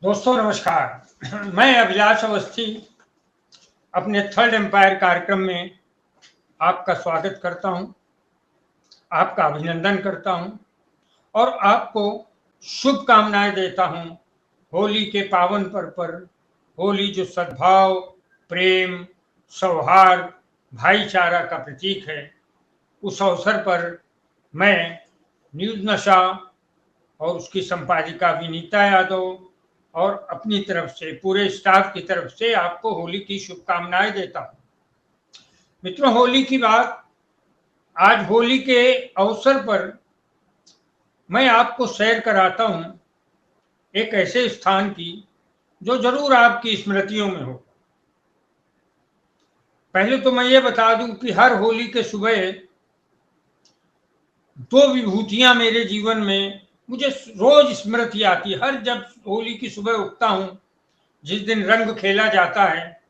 दोस्तों नमस्कार। मैं अभिलाष अवस्थी अपने थर्ड एम्पायर कार्यक्रम में आपका स्वागत करता हूं, आपका अभिनंदन करता हूं और आपको शुभकामनाएं देता हूं। होली के पावन पर्व पर होली जो सद्भाव, प्रेम, सौहार्द, भाईचारा का प्रतीक है, उस अवसर पर मैं न्यूज नशा और उसकी संपादिका विनीता यादव और अपनी तरफ से पूरे स्टाफ की तरफ से आपको होली की शुभकामनाएं देता हूं। मित्रों, होली की बात, आज होली के अवसर पर मैं आपको सैर कराता हूं एक ऐसे स्थान की जो जरूर आपकी स्मृतियों में हो। पहले तो मैं ये बता दूं कि हर होली के सुबह दो विभूतियां मेरे जीवन में मुझे रोज स्मृति आती है। हर जब होली की सुबह उठता हूं, जिस दिन रंग खेला जाता है,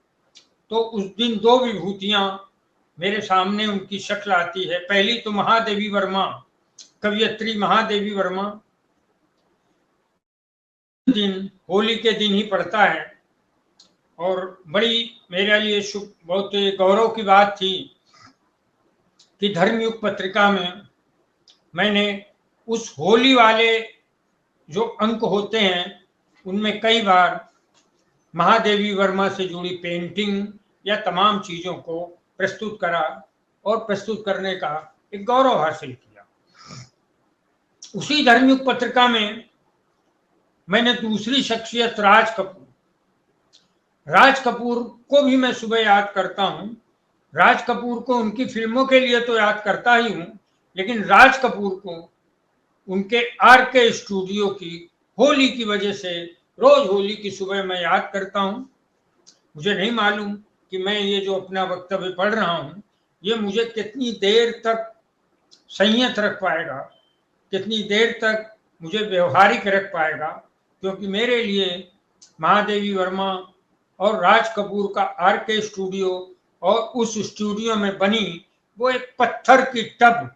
तो उस दिन दो विभूतियां मेरे सामने उनकी शक्ल आती है। पहली तो महादेवी वर्मा, कवियत्री महादेवी वर्मा। दिन होली के दिन ही पड़ता है और बड़ी मेरे लिए शुभ, बहुत गौरव की बात थी कि धर्मयुग पत्रिका में मैंने उस होली वाले जो अंक होते हैं उनमें कई बार महादेवी वर्मा से जुड़ी पेंटिंग या तमाम चीजों को प्रस्तुत करा और प्रस्तुत करने का एक गौरव हासिल किया। उसी धर्मयुग पत्रिका में मैंने दूसरी शख्सियत राज कपूर को भी मैं सुबह याद करता हूं। राज कपूर को उनकी फिल्मों के लिए तो याद करता ही हूं, लेकिन राज कपूर को उनके आरके स्टूडियो की होली की वजह से रोज होली की सुबह मैं याद करता हूं। मुझे नहीं मालूम कि मैं ये जो अपना वक्तव्य पढ़ रहा हूं, ये मुझे कितनी देर तक संयत रख पाएगा, कितनी देर तक मुझे व्यवहारिक रख पाएगा, क्योंकि मेरे लिए महादेवी वर्मा और राज कपूर का आरके स्टूडियो और उस स्टूडियो में बनी वो एक पत्थर की टब,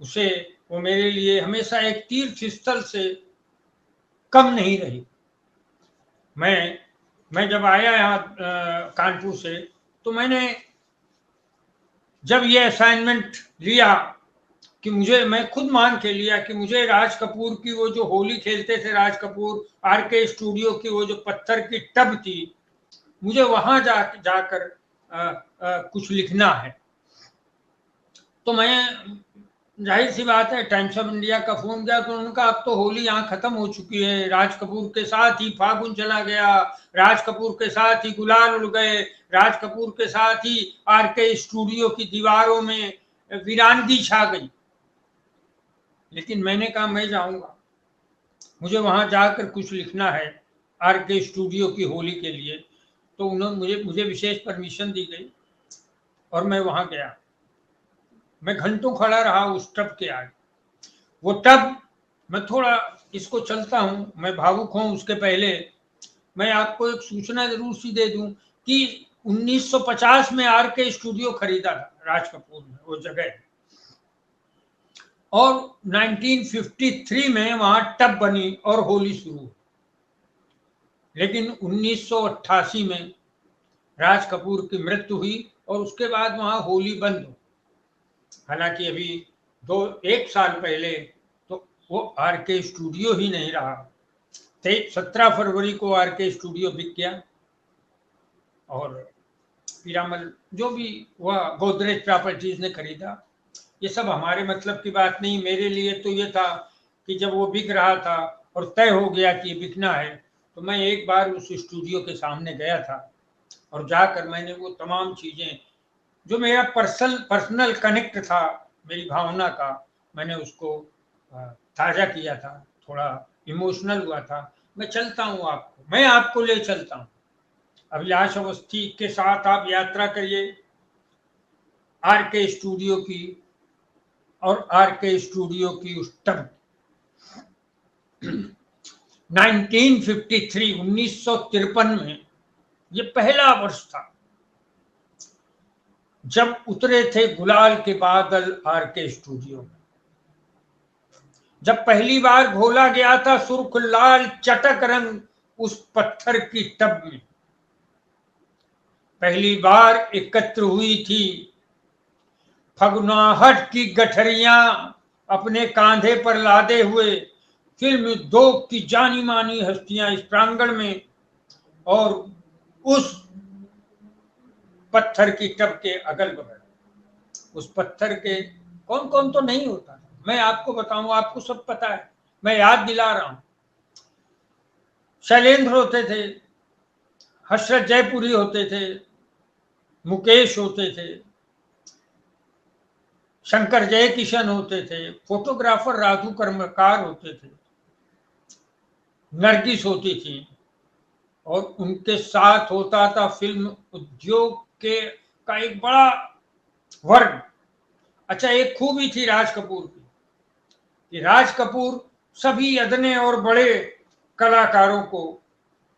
उसे वो मेरे लिए हमेशा एक तीर्थ स्थल से कम नहीं रही। मैं जब आया यहाँ कानपुर से, तो मैंने जब ये असाइनमेंट लिया कि मैं खुद मान के लिया कि मुझे राज कपूर की वो जो होली खेलते थे राज कपूर, आरके स्टूडियो की वो जो पत्थर की टब थी, मुझे वहां जाकर कुछ लिखना है। तो मैं, जाहिर सी बात है, टाइम्स ऑफ इंडिया का फोन गया तो उन्होंने कहा अब तो होली यहाँ खत्म हो चुकी है, राज कपूर के साथ ही फागुन चला गया, राज कपूर के साथ ही गुलाल उड़ गए, राज कपूर के साथ ही आरके स्टूडियो की दीवारों में वीरानगी छा गई। लेकिन मैंने कहा मैं जाऊंगा, मुझे वहां जाकर कुछ लिखना है आरके स्टूडियो की होली के लिए। तो उन्होंने मुझे विशेष परमिशन दी गई और मैं वहां गया। मैं घंटों खड़ा रहा उस टब के आगे। वो टब, मैं थोड़ा इसको चलता हूं, मैं भावुक हूं, उसके पहले मैं आपको एक सूचना जरूर सी दे दूं कि 1950 में आरके स्टूडियो खरीदा था राज कपूर ने वो जगह, और 1953 में वहां टब बनी और होली शुरू हुई। लेकिन 1988 में राज कपूर की मृत्यु हुई और उसके बाद वहां होली बंद हो। हालांकि अभी एक साल पहले तो वो आरके स्टूडियो ही नहीं रहा। 17 फरवरी को आरके स्टूडियो बिक गया और पीरामल जो भी हुआ, गोदरेज प्रॉपर्टीज ने खरीदा। ये सब हमारे मतलब की बात नहीं। मेरे लिए तो ये था कि जब वो बिक रहा था और तय हो गया कि बिकना है, तो मैं एक बार उस स्टूडियो के सामने गया था और जाकर मैंने वो तमाम चीजें जो मेरा पर्सनल कनेक्ट था, मेरी भावना का, मैंने उसको ताजा किया था, थोड़ा इमोशनल हुआ था। मैं चलता हूँ आपको, मैं आपको ले चलता हूँ। अभिलाष अवस्थी के साथ आप यात्रा करिए आरके स्टूडियो की और आरके स्टूडियो की उस टब। 1953 में ये पहला वर्ष था जब उतरे थे गुलाल के बादल आरके स्टूडियो में। जब पहली बार घोला गया था सुर्ख लाल चटक रंग उस पत्थर की टब में, पहली बार एकत्र हुई थी फगुनाहट की गठरियां अपने कांधे पर लादे हुए फिल्म उद्योग की जानी मानी हस्तियां इस प्रांगण में, और उस पत्थर की टब के अगल बगल। उस पत्थर के कौन कौन तो नहीं होता, मैं आपको बताऊं, आपको सब पता है, मैं याद दिला रहा हूं। शैलेंद्र होते थे, हसरत जयपुरी होते थे, मुकेश होते थे, शंकर जयकिशन होते थे, फोटोग्राफर राधु कर्मकार होते थे, नरगिस होती थी, और उनके साथ होता था फिल्म उद्योग के का एक बड़ा वर्ग। अच्छा, एक खूबी थी राज कपूर की कि राज कपूर सभी अदने और बड़े कलाकारों को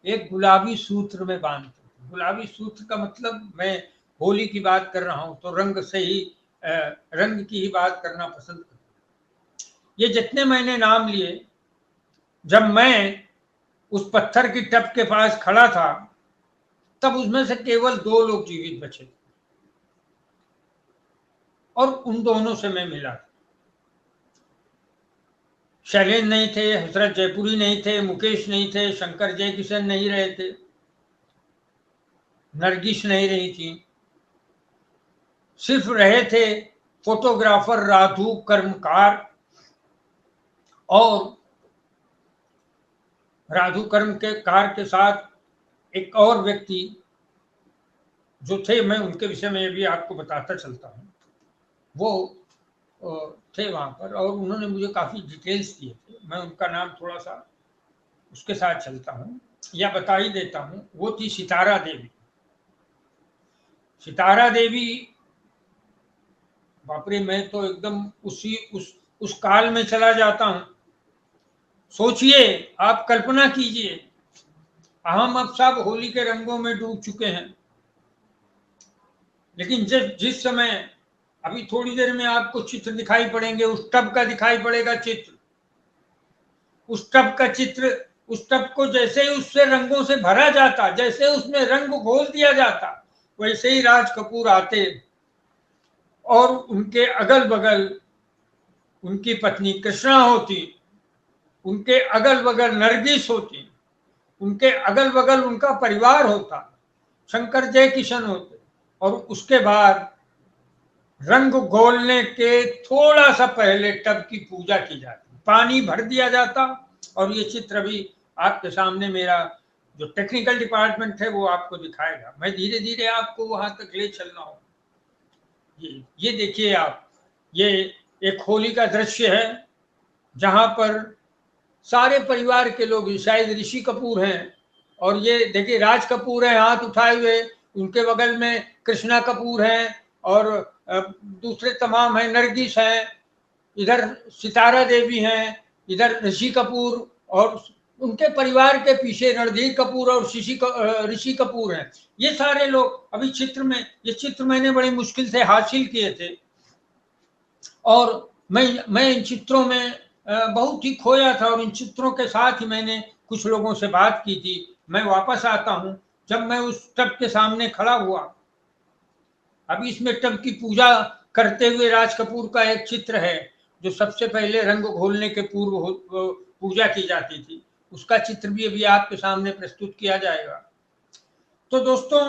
एक गुलाबी सूत्र में बांधते थे। गुलाबी सूत्र का मतलब, मैं होली की बात कर रहा हूं तो रंग से ही रंग की ही बात करना पसंद करता हूं। ये जितने मैंने नाम लिए, जब मैं उस पत्थर की टब के पास खड़ा था तब उसमें से केवल 2 लोग जीवित बचे और उन दोनों से मैं मिला। शैलेंद्र नहीं थे, हसरत जयपुरी नहीं थे, मुकेश नहीं थे, शंकर जयकिशन नहीं रहे थे, नरगिस नहीं रही थी, सिर्फ रहे थे फोटोग्राफर राधु कर्मकार और राधु कर्मकार के साथ एक और व्यक्ति जो थे, मैं उनके विषय में भी आपको बताता चलता हूँ। वो थे वहां पर और उन्होंने मुझे काफी डिटेल्स दिए थे, मैं उनका नाम थोड़ा सा उसके साथ चलता हूँ या बता ही देता हूँ। वो थी सितारा देवी। सितारा देवी, बापरे, मैं तो एकदम उस काल में चला जाता हूँ। सोचिए, आप कल्पना कीजिए, हम अब सब होली के रंगों में डूब चुके हैं, लेकिन जिस समय अभी थोड़ी देर में आपको चित्र दिखाई पड़ेंगे, उस टब का दिखाई पड़ेगा चित्र, उस टब का चित्र, उस टब को जैसे ही उससे रंगों से भरा जाता, जैसे उसमें रंग घोल दिया जाता, वैसे ही राज कपूर आते और उनके अगल बगल उनकी पत्नी कृष्णा होती, उनके अगल बगल नरगिस होती, उनके अगल बगल उनका परिवार होता, शंकर जयकिशन होते, और उसके बाद रंग घोलने के थोड़ा सा पहले टब की पूजा की जाती, पानी भर दिया जाता। और ये चित्र अभी आपके सामने मेरा जो टेक्निकल डिपार्टमेंट है वो आपको दिखाएगा, मैं धीरे धीरे आपको वहां तक ले चलना हो। ये देखिए आप, ये एक होली का दृश्य है जहां पर सारे परिवार के लोग, शायद ऋषि कपूर हैं, और ये देखिए राज कपूर है हाथ उठाए हुए, उनके बगल में कृष्णा कपूर हैं और दूसरे तमाम हैं, नरगिस हैं, इधर सितारा देवी हैं, इधर ऋषि कपूर, और उनके परिवार के पीछे रणधीर कपूर और ऋषि कपूर हैं। ये सारे लोग अभी चित्र में, ये चित्र मैंने बड़ी मुश्किल से हासिल किए थे और मैं इन चित्रों में बहुत ही खोया था, और इन चित्रों के साथ ही मैंने कुछ लोगों से बात की थी। मैं वापस आता हूं, जब मैं उस टब के सामने खड़ा हुआ, अभी इसमें टब की पूजा करते हुए राज कपूर का एक चित्र है जो सबसे पहले रंग घोलने के पूर्व पूजा की जाती थी, उसका चित्र भी अभी आपके सामने प्रस्तुत किया जाएगा। तो दोस्तों,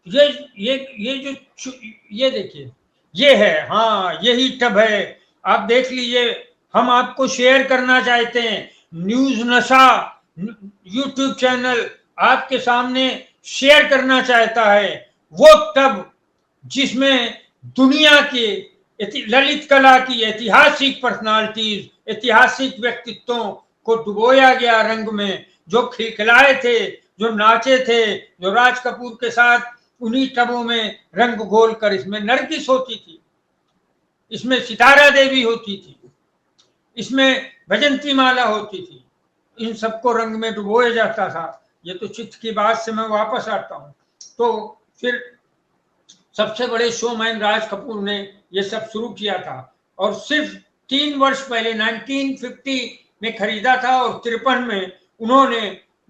ये जो ये देखिए, ये है, हाँ यही टब है, आप देख लीजिए। हम आपको शेयर करना चाहते हैं, न्यूज नशा यूट्यूब चैनल आपके सामने शेयर करना चाहता है वो टब जिसमें दुनिया के ललित कला की ऐतिहासिक पर्सनालिटीज, ऐतिहासिक व्यक्तित्वों को डुबोया गया रंग में, जो खिलखिलाए थे, जो नाचे थे, जो राज कपूर के साथ उन्हीं टबों में रंग घोल कर, इसमें नरगिस होती थी, इसमें सितारा देवी होती थी, इसमें भजंती माला होती थी, इन सबको रंग में डुबोया जाता था। ये तो चित्र की बात से मैं वापस आता हूं। तो फिर सबसे बड़े शोमैन राज कपूर ने ये सब शुरू किया था, और सिर्फ 3 वर्ष पहले 1950 में खरीदा था और 53 में उन्होंने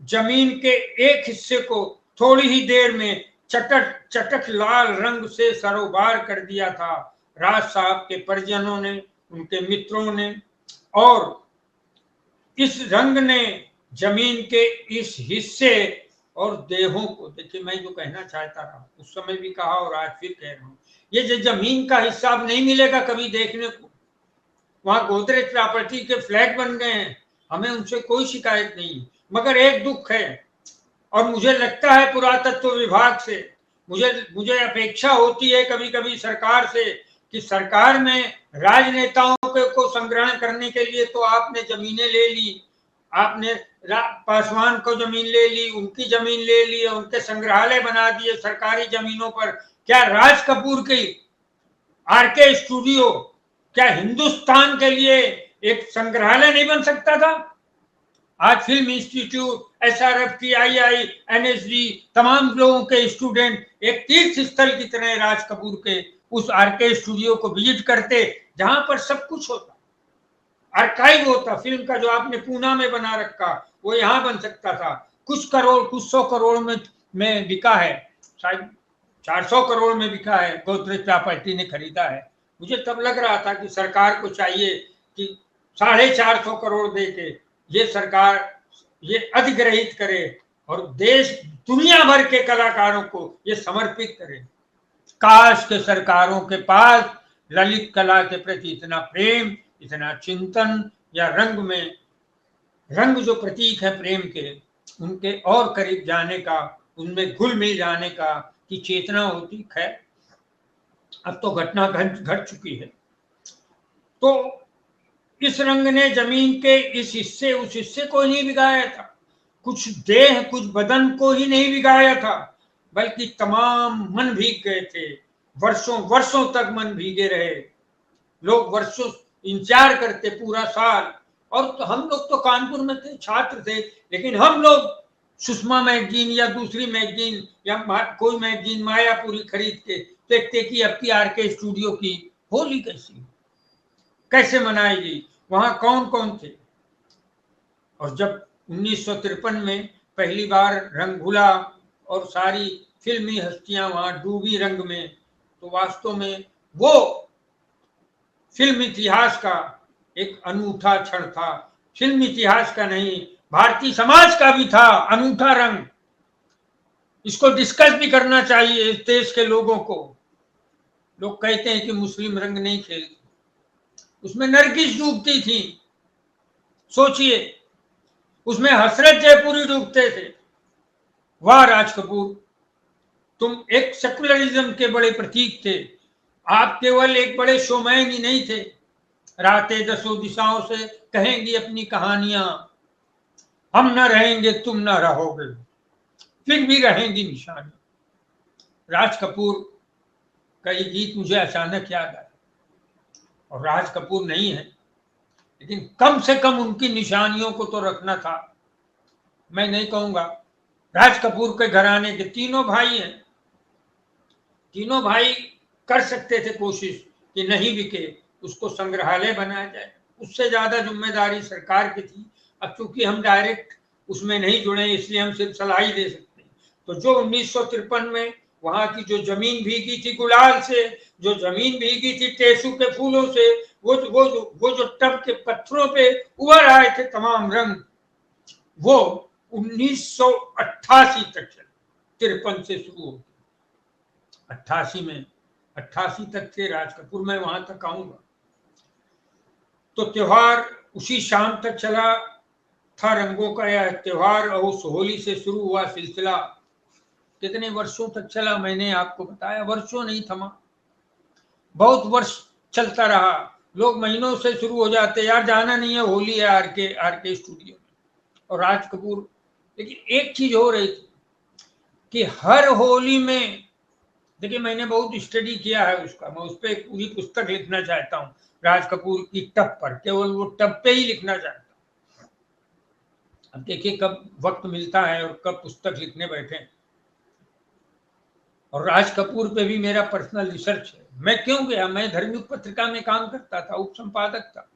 जमीन के एक हिस्से को थोड़ी ही देर में चटक चटक लाल रंग से सरोबार कर दिया था। राज साहब के परिजनों ने, उनके मित्रों ने, और इस रंग ने जमीन के इस हिस्से और देहों को, देखिए मैं जो कहना चाहता था उस समय भी कहा और आज फिर कह रहा हूं, ये जो जमीन का हिस्सा अब नहीं मिलेगा कभी देखने को। वहां गोदरेज प्रॉपर्टी के फ्लैट बन गए हैं, हमें उनसे कोई शिकायत नहीं, मगर एक दुख है और मुझे लगता है पुरातत्व विभाग से, मुझे अपेक्षा होती है कभी कभी सरकार से कि सरकार में राजनेताओं को संग्रहण करने के लिए तो आपने जमीनें ले ली, आपने पासवान को जमीन ले ली, उनकी जमीन ले ली, उनके संग्रहालय बना दिए सरकारी जमीनों पर। क्या राज कपूर की आरके स्टूडियो क्या हिंदुस्तान के लिए एक संग्रहालय नहीं बन सकता था? आज फिल्म इंस्टीट्यूट, एसआरएफ, टीआईआई, एनएसडी, तमाम लोगों के स्टूडेंट एक तीर्थ स्थल की तरह राज कपूर के उस आरके स्टूडियो को विजिट करते, जहां पर सब कुछ होता, आर्काइव होता। फिल्म का जो आपने पूना में बना रखा वो यहां बन सकता था। कुछ करोड़, कुछ 100 करोड़ में बिका है, शायद 400 करोड़ में बिका है, गोदरेज प्रॉपर्टी ने खरीदा है। मुझे तब लग रहा था कि सरकार को चाहिए कि 450 करोड़ दे के ये सरकार ये अधिग्रहित करे और देश दुनिया भर के कलाकारों को ये समर्पित करे। काश के सरकारों के पास ललित कला के प्रति इतना प्रेम, इतना चिंतन, या रंग जो प्रतीक है प्रेम के, उनके और करीब जाने का, उनमें घुल मिल जाने का की चेतना होती। खैर अब तो घटना घट चुकी है। तो इस रंग ने जमीन के इस हिस्से उस हिस्से को ही नहीं बिगाया था, कुछ देह कुछ बदन को ही नहीं बिगाया था, बल्कि तमाम मन भीग गए थे। वर्षों वर्षों तक मन भीगे रहे। लोग वर्षों इंतजार करते, पूरा साल। और तो हम लोग तो कानपुर में थे, छात्र थे, लेकिन हम लोग सुषमा मैगजीन या दूसरी मैगजीन या कोई मैगजीन मायापुरी खरीद के देखते कि अब की आरके स्टूडियो की होली कैसे मनाएगी, वहां कौन कौन थे। और जब 1953 में पहली बार रंग घुला और सारी फिल्मी हस्तियां वहां डूबी रंग में, तो वास्तव में वो फिल्म इतिहास का एक अनूठा क्षण था। फिल्म इतिहास का नहीं, भारतीय समाज का भी था अनूठा रंग। इसको डिस्कस भी करना चाहिए इस देश के लोगों को। लोग कहते हैं कि मुस्लिम रंग नहीं खेलते, उसमें नरगिस डूबती थी, सोचिए, उसमें हसरत जयपुरी डूबते थे। वाह राज कपूर, तुम एक सेकुलरिज्म के बड़े प्रतीक थे। आप केवल एक बड़े शोमैन ही नहीं थे, रातें दसों दिशाओं से कहेंगी अपनी कहानियां, हम न रहेंगे तुम न रहोगे, फिर भी रहेंगी निशानी। राज कपूर का ये गीत मुझे अचानक याद आया, और राज कपूर नहीं है, लेकिन कम से कम उनकी निशानियों को तो रखना था। मैं नहीं कहूंगा, राज कपूर के घराने के तीनों भाई हैं, तीनों भाई कर सकते थे कोशिश कि नहीं बिके, उसको संग्रहालय बनाया जाए। उससे ज्यादा जिम्मेदारी सरकार की थी। अब चूंकि हम डायरेक्ट उसमें नहीं जुड़े, इसलिए हम सिर्फ सलाह ही दे सकते हैं। तो जो 1953 में वहां की जो जमीन भीगी थी गुलाल से, जो जमीन भीगी थी टेसू के फूलों से, वो जो टब के पत्थरों पे उभर आए थे तमाम रंग, वो 1988 तक चले। 53 से शुरू हो 88 तक थे राज कपूर। मैं वहां तक आऊंगा। तो त्योहार उसी शाम तक चला था, रंगों का यह त्योहार, और उस होली से शुरू हुआ सिलसिला। कितने वर्षों तक चला मैंने आपको बताया, वर्षों नहीं थमा, बहुत वर्ष चलता रहा। लोग महीनों से शुरू हो जाते, यार जाना नहीं है, होली है आरके स्टूडियो में। और राज कपूर, लेकिन एक चीज हो रही थी कि हर होली में, देखिए मैंने बहुत स्टडी किया है उसका, मैं उस पर एक पूरी पुस्तक लिखना चाहता हूँ राज कपूर की टप पर, केवल वो टप पे ही लिखना चाहता हूँ। अब देखिए कब वक्त मिलता है और कब पुस्तक लिखने बैठे। और राज कपूर पे भी मेरा पर्सनल रिसर्च है। मैं क्यों गया? मैं धर्मयुग पत्रिका में काम करता था, उप संपादक था,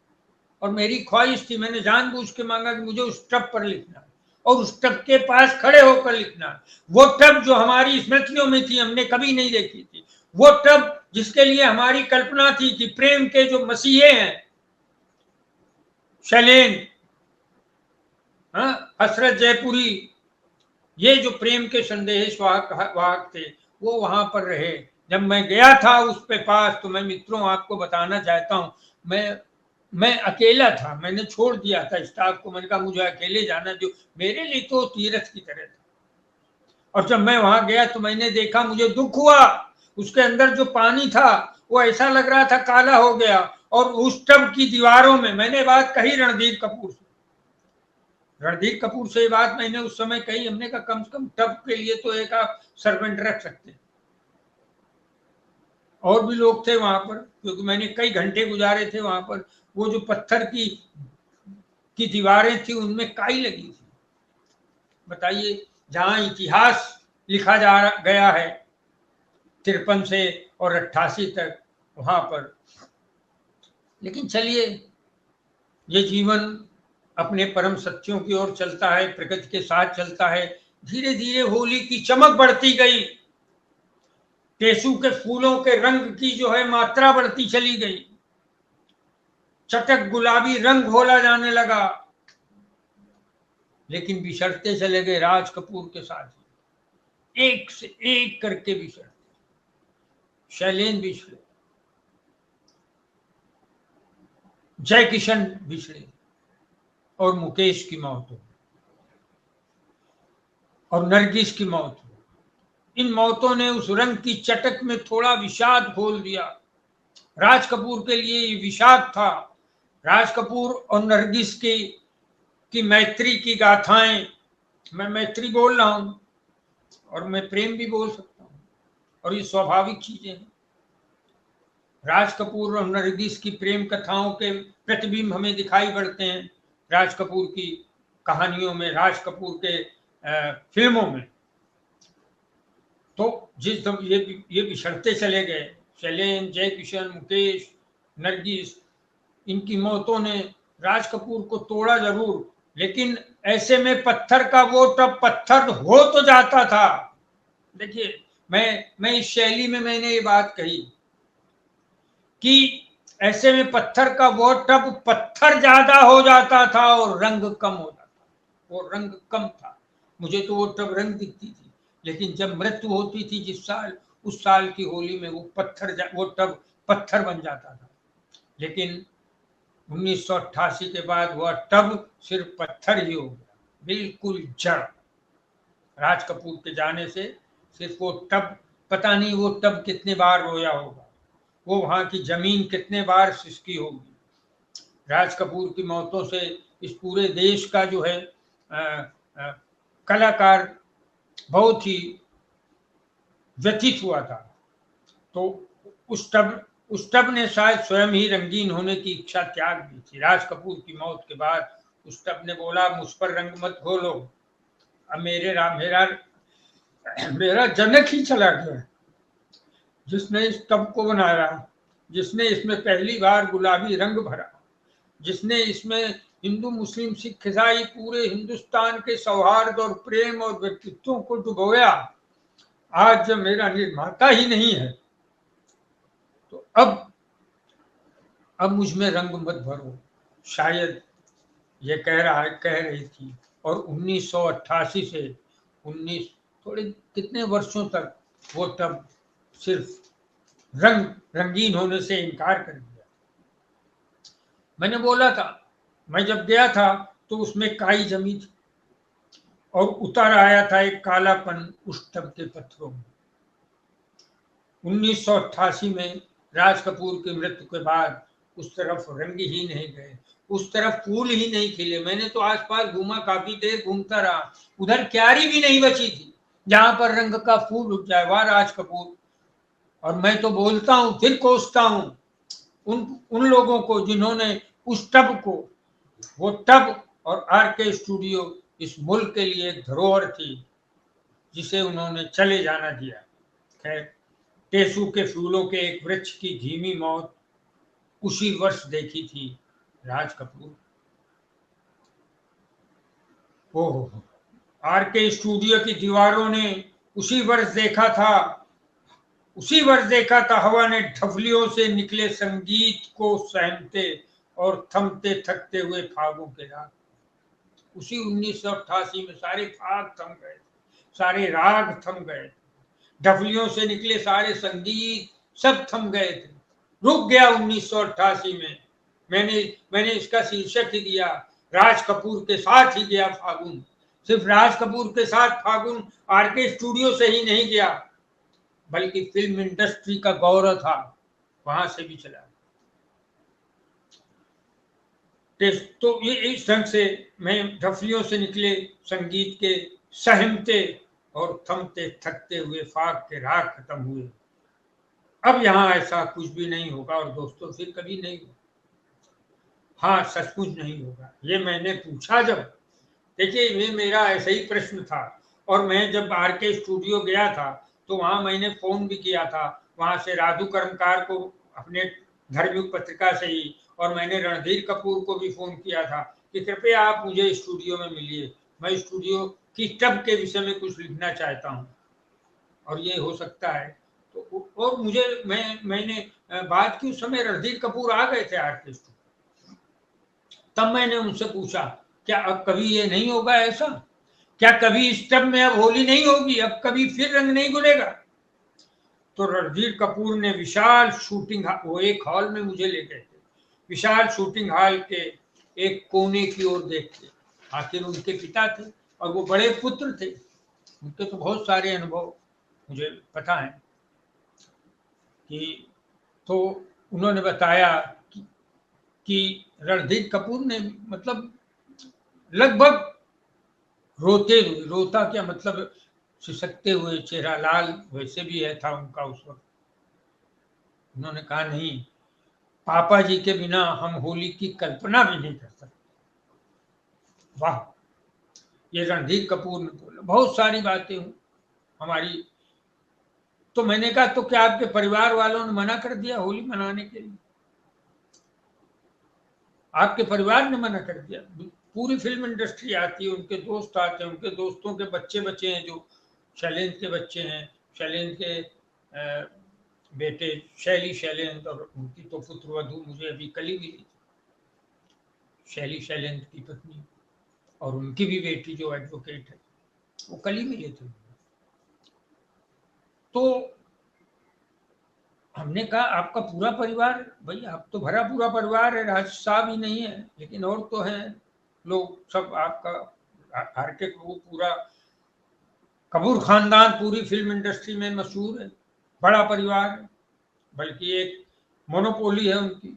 और मेरी ख्वाहिश थी, मैंने जानबूझ के मांगा कि मुझे उस टब पर लिखना है और उस टब के पास खड़े होकर लिखना है। वो टब जो हमारी स्मृतियों में थी, हमने कभी नहीं देखी थी। वो टब जिसके लिए हमारी कल्पना थी कि प्रेम के जो मसीहे हैं, शैलेन, हसरत जयपुरी, ये जो प्रेम के संदेश वाहक थे, वो वहां पर रहे। जब मैं गया था उस पे पास, तो मैं मित्रों आपको बताना चाहता हूं, मैं अकेला था, मैंने छोड़ दिया था स्टाफ को, मैंने कहा मुझे अकेले जाना, जो मेरे लिए तो तीर्थ की तरह था। और जब मैं वहां गया तो मैंने देखा, मुझे दुख हुआ, उसके अंदर जो पानी था वो ऐसा लग रहा था काला हो गया। और उस टब की दीवारों में, मैंने बात कही रणधीर कपूर से ये बात मैंने उस समय कही, हमने कहा कम से कम टब के लिए तो एक आप सर्वेंट रख सकते। और भी लोग थे वहां पर, क्योंकि मैंने कई घंटे गुजारे थे वहां पर। वो जो पत्थर की दीवारें थी, उनमें काई लगी थी। बताइए, जहां इतिहास लिखा जा गया है 53 से और 88 तक, वहां पर। लेकिन चलिए, ये जीवन अपने परम सत्यों की ओर चलता है, प्रकृति के साथ चलता है। धीरे धीरे होली की चमक बढ़ती गई, टेसू के फूलों के रंग की जो है मात्रा बढ़ती चली गई, चटक गुलाबी रंग घोला जाने लगा। लेकिन बिछड़ते चले गए राज कपूर के साथ, एक से एक करके बिछड़ते। शैलेन बिछड़े, जय किशन बिछड़े, और मुकेश की मौत हो, और नरगिस की मौत हो। इन मौतों ने उस रंग की चटक में थोड़ा विषाद घोल दिया। राज कपूर के लिए ये विषाद था। राज कपूर और नरगिस की मैत्री की गाथाएं, मैं मैत्री बोल रहा हूं, और मैं प्रेम भी बोल सकता हूं, और ये स्वाभाविक चीजें हैं। राज कपूर और नरगिस की प्रेम कथाओं के प्रतिबिंब हमें दिखाई पड़ते हैं राज कपूर की कहानियों में, राज कपूर के फिल्मों में। तो जिस ये बिछड़ते चले गए, शैलेन, जय किशन, मुकेश, नरगिस, इनकी मौतों ने राज कपूर को तोड़ा जरूर, लेकिन ऐसे में पत्थर का वो टब पत्थर हो तो जाता था। देखिए, मैं इस शैली में मैंने ये बात कही कि ऐसे में पत्थर का वो टब पत्थर ज्यादा हो जाता था और रंग कम हो जाता, वो रंग कम था। मुझे तो वो टब रंग दिखती थी, लेकिन जब मृत्यु होती थी जिस साल, उस साल की होली में वो टब पत्थर बन जाता था। लेकिन 1988 के बाद वह टब सिर्फ पत्थर ही हो गया, बिल्कुल जड़। राज कपूर के जाने से सिर्फ वो टब, पता नहीं वो टब कितने बार रोया होगा, वो वहां की जमीन कितने बार सिसकी होगी। राज कपूर की मौतों से इस पूरे देश का जो है कलाकार बहुत ही व्यथित हुआ था। तो उस टब ने शायद स्वयं ही रंगीन होने की इच्छा त्याग दी थी। राज कपूर की मौत के बाद उस टब ने बोला, मुझ पर रंग मत घोलो, अब मेरा जनक ही चला गया, जिसने इस टब को बनाया, जिसने इसमें पहली बार गुलाबी रंग भरा, जिसने इसमें हिंदू मुस्लिम सिख ईसाई पूरे हिंदुस्तान के सौहार्द और प्रेम और व्यक्तित्वों को डुबोया। आज जब मेरा निर्माता ही नहीं है, तो अब मुझ में रंग मत भरो, शायद ये कह रही थी। और 1988 से 19 थोड़े कितने वर्षों तक वो तब सिर्फ रंगीन होने से इनकार कर दिया। मैंने बोला था, मैं जब गया था तो उसमें काई जमी थी और उतर आया था एक कालापन उस टब के पत्थरों में। 1988 में राज कपूर की मृत्यु के बाद उस तरफ रंग ही नहीं गए, उस तरफ फूल ही नहीं खिले। मैंने तो आसपास घूमा, काफी देर घूमता रहा, उधर क्यारी भी नहीं बची थी जहां पर रंग का फूल उठ जाए। वाह राज कपूर! और मैं तो बोलता हूं, फिर कोसता हूं उन लोगों को जिन्होंने उस टब को, वो टब और आरके स्टूडियो इस मुल्क के लिए एक धरोहर थी, जिसे उन्होंने चले जाना दिया। खैर, टेसू के फूलों के एक वृक्ष की धीमी मौत उसी वर्ष देखी थी राज कपूर। ओहो, आर के स्टूडियो की दीवारों ने उसी वर्ष देखा था हवा ने ढफलियों से निकले संगीत को सहमते और थमते थकते हुए फागों के राग। उसी 1988 में सारे फाग थम गए, सारे राग थम गए, ढफलियों से निकले सारे संगीत सब थम गए थे, रुक गया 1988 में। मैंने इसका शीर्षक ही दिया, राज कपूर के साथ ही गया फागुन। सिर्फ राज कपूर के साथ फागुन आरके स्टूडियो से ही नहीं गया, बल्कि फिल्म इंडस्ट्री का गौरव था, वहां से भी चला। तो ये इस ढंग से मैं ढफलियों से निकले संगीत के सहमते और थमते थकते हुए फाग के राग खत्म हुए। अब यहाँ ऐसा कुछ भी नहीं होगा और दोस्तों फिर कभी नहीं होगा। हाँ, सचमुच नहीं होगा। ये मैंने पूछा जब, देखिए ये मेरा ऐसा ही प्रश्न था। और मैं जब आर के स्टूडियो गया था तो वहां मैंने फोन भी किया था, वहां से राधु कर्मकार को, अपने धर्मयुग पत्रिका से ही, और मैंने रणधीर कपूर को भी फोन किया था कि कृपया आप मुझे स्टूडियो में मिलिए, मैं स्टूडियो की टब के विषय में कुछ लिखना चाहता हूँ और ये हो सकता है। तो और मैंने बात की, उस समय रणधीर कपूर आ गए थे आर के स्टूडियो। तब मैंने उनसे पूछा, क्या अब कभी ये नहीं होगा ऐसा? क्या कभी इस टब में अब होली नहीं होगी? अब कभी फिर रंग नहीं घुलेगा? तो रणधीर कपूर ने विशाल शूटिंग, वो एक हॉल में मुझे ले गए थे, विशाल शूटिंग हॉल के एक कोने की ओर देखते, आखिर उनके पिता थे और वो बड़े पुत्र थे, उनके तो बहुत सारे अनुभव मुझे पता है कि, तो उन्होंने बताया कि रणधीर कपूर ने मतलब लगभग रोता क्या मतलब, सिसकते हुए, चेहरा लाल वैसे भी है था उनका उस वक्त। उन्होंने कहा, नहीं, पापा जी के बिना हम होली की कल्पना भी नहीं कर सकते। वाह, ये रणधीर कपूर ने बोला। बहुत सारी बातें हमारी, तो मैंने कहा, तो क्या आपके परिवार वालों ने मना कर दिया होली मनाने के लिए? आपके परिवार ने मना कर दिया? पूरी फिल्म इंडस्ट्री आती है, उनके दोस्त आते हैं, उनके दोस्तों के बच्चे हैं, जो शैलेंद्र के बच्चे हैं, शैलेंद्र के बेटे शैली शैलेंद्र, और उनकी तो पुत्र वधू मुझे अभी कल ही मिली, शैली शैलेंद्र की पत्नी, और उनकी भी बेटी जो एडवोकेट है, वो कल ही मिले थे। तो हमने कहा, आपका पूरा परिवार? भाई आप तो भरा पूरा परिवार है, राज साहब ही नहीं है, लेकिन और तो हैं लोग सब, आपका आर के पूरा कपूर खानदान पूरी फिल्म इंडस्ट्री में मशहूर है, बड़ा परिवार है, बल्कि एक मोनोपोली है उनकी।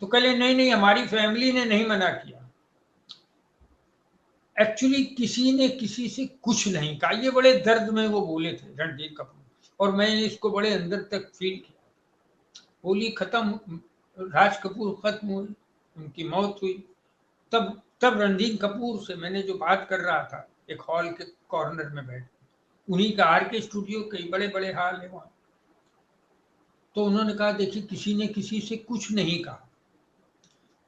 तो कहे, नहीं नहीं, हमारी फैमिली ने नहीं मना किया। एक्चुअली किसी ने किसी से कुछ नहीं कहा, ये बड़े दर्द में वो बोले थे रणधीर कपूर, और मैंने इसको बड़े अंदर तक फील किया। होली खत्म, राज कपूर खत्म हुए, उनकी मौत हुई, तब रणधीर कपूर से मैंने जो बात कर रहा था, एक हॉल के कॉर्नर में बैठ, उन्हीं का आर के स्टूडियो, कई बड़े बड़े हॉल है वहां। तो उन्होंने कहा, देखिए किसी ने किसी से कुछ नहीं कहा,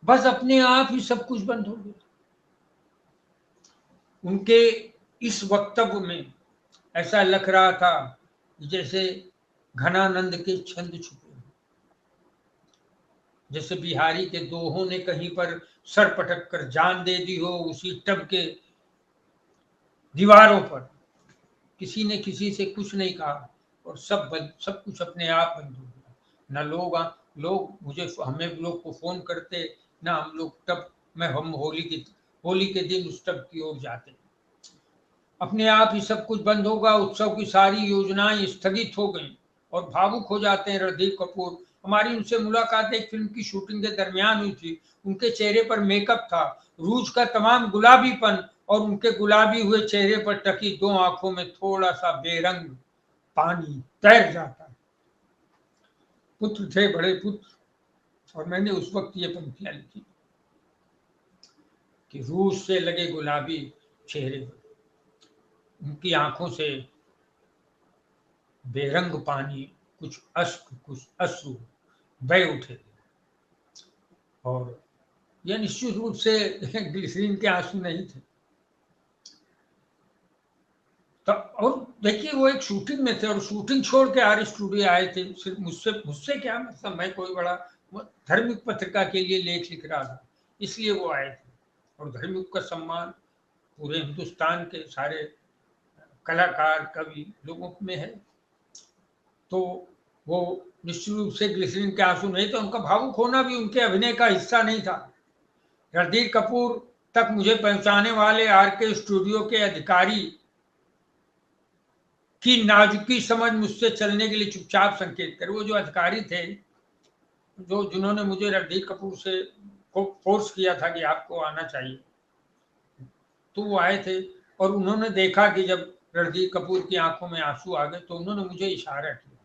बस अपने आप ही सब कुछ बंद हो गया। उनके इस वक्तव्य में ऐसा लग रहा था जैसे घनानंद के छंद छुपे, जैसे बिहारी के दोहों ने कहीं पर सर पटक कर जान दे दी हो उसी टब के दीवारों पर। किसी ने किसी से कुछ नहीं कहा और सब कुछ अपने आप बंद हो गया। न लोग हमें लोग को फोन करते, ना हम लोग टब में, हम होली के दिन उस टब की ओर जाते। अपने आप ही सब कुछ बंद होगा, उत्सव की सारी योजनाएं स्थगित हो गई और भावुक हो जाते हैं रणधीर कपूर। हमारी उनसे मुलाकात एक फिल्म की शूटिंग के दरमियान हुई थी। उनके चेहरे पर मेकअप था, रूज का तमाम गुलाबीपन, और उनके गुलाबी हुए चेहरे पर टकी दो आंखों में थोड़ा सा बेरंग पानी तैर जाता है। पुत्र थे, बड़े पुत्र, और मैंने उस वक्त ये पंक्तियां लिखी कि रूज से लगे गुलाबी चेहरे पर, उनकी आंखों से बेरंग पानी, कुछ अश्क कुछ अश्रु बह उठे थे। और यह निश्चित रूप से ग्लिसरीन के आंसू नहीं थे। तो और देखिए वो एक शूटिंग में थे और शूटिंग छोड़ के आर स्टूडियो आए थे। सिर्फ मुझसे क्या मतलब, मैं कोई बड़ा धार्मिक पत्रिका के लिए लेख लिख रहा था, इसलिए वो आए थे। और धार्मिक का सम्मान पूरे हिंदुस्तान के सारे कलाकार कवि लोगों में है। तो वो निश्चित रूप से ग्लिसरीन के आंसू नहीं थे। उनका भावुक होना भी उनके अभिनय का हिस्सा नहीं था। रणधीर कपूर तक मुझे पहुंचाने वाले आरके स्टूडियो के अधिकारी की नाजुकी समझ मुझसे चलने के लिए चुपचाप संकेत करे। वो जो अधिकारी थे, जिन्होंने मुझे रणधीर कपूर से फोर्स किया था कि आपको आना चाहिए, तो वो आए थे और उन्होंने देखा कि जब रणधीर कपूर की आंखों में आंसू आ गए तो उन्होंने मुझे इशारा किया।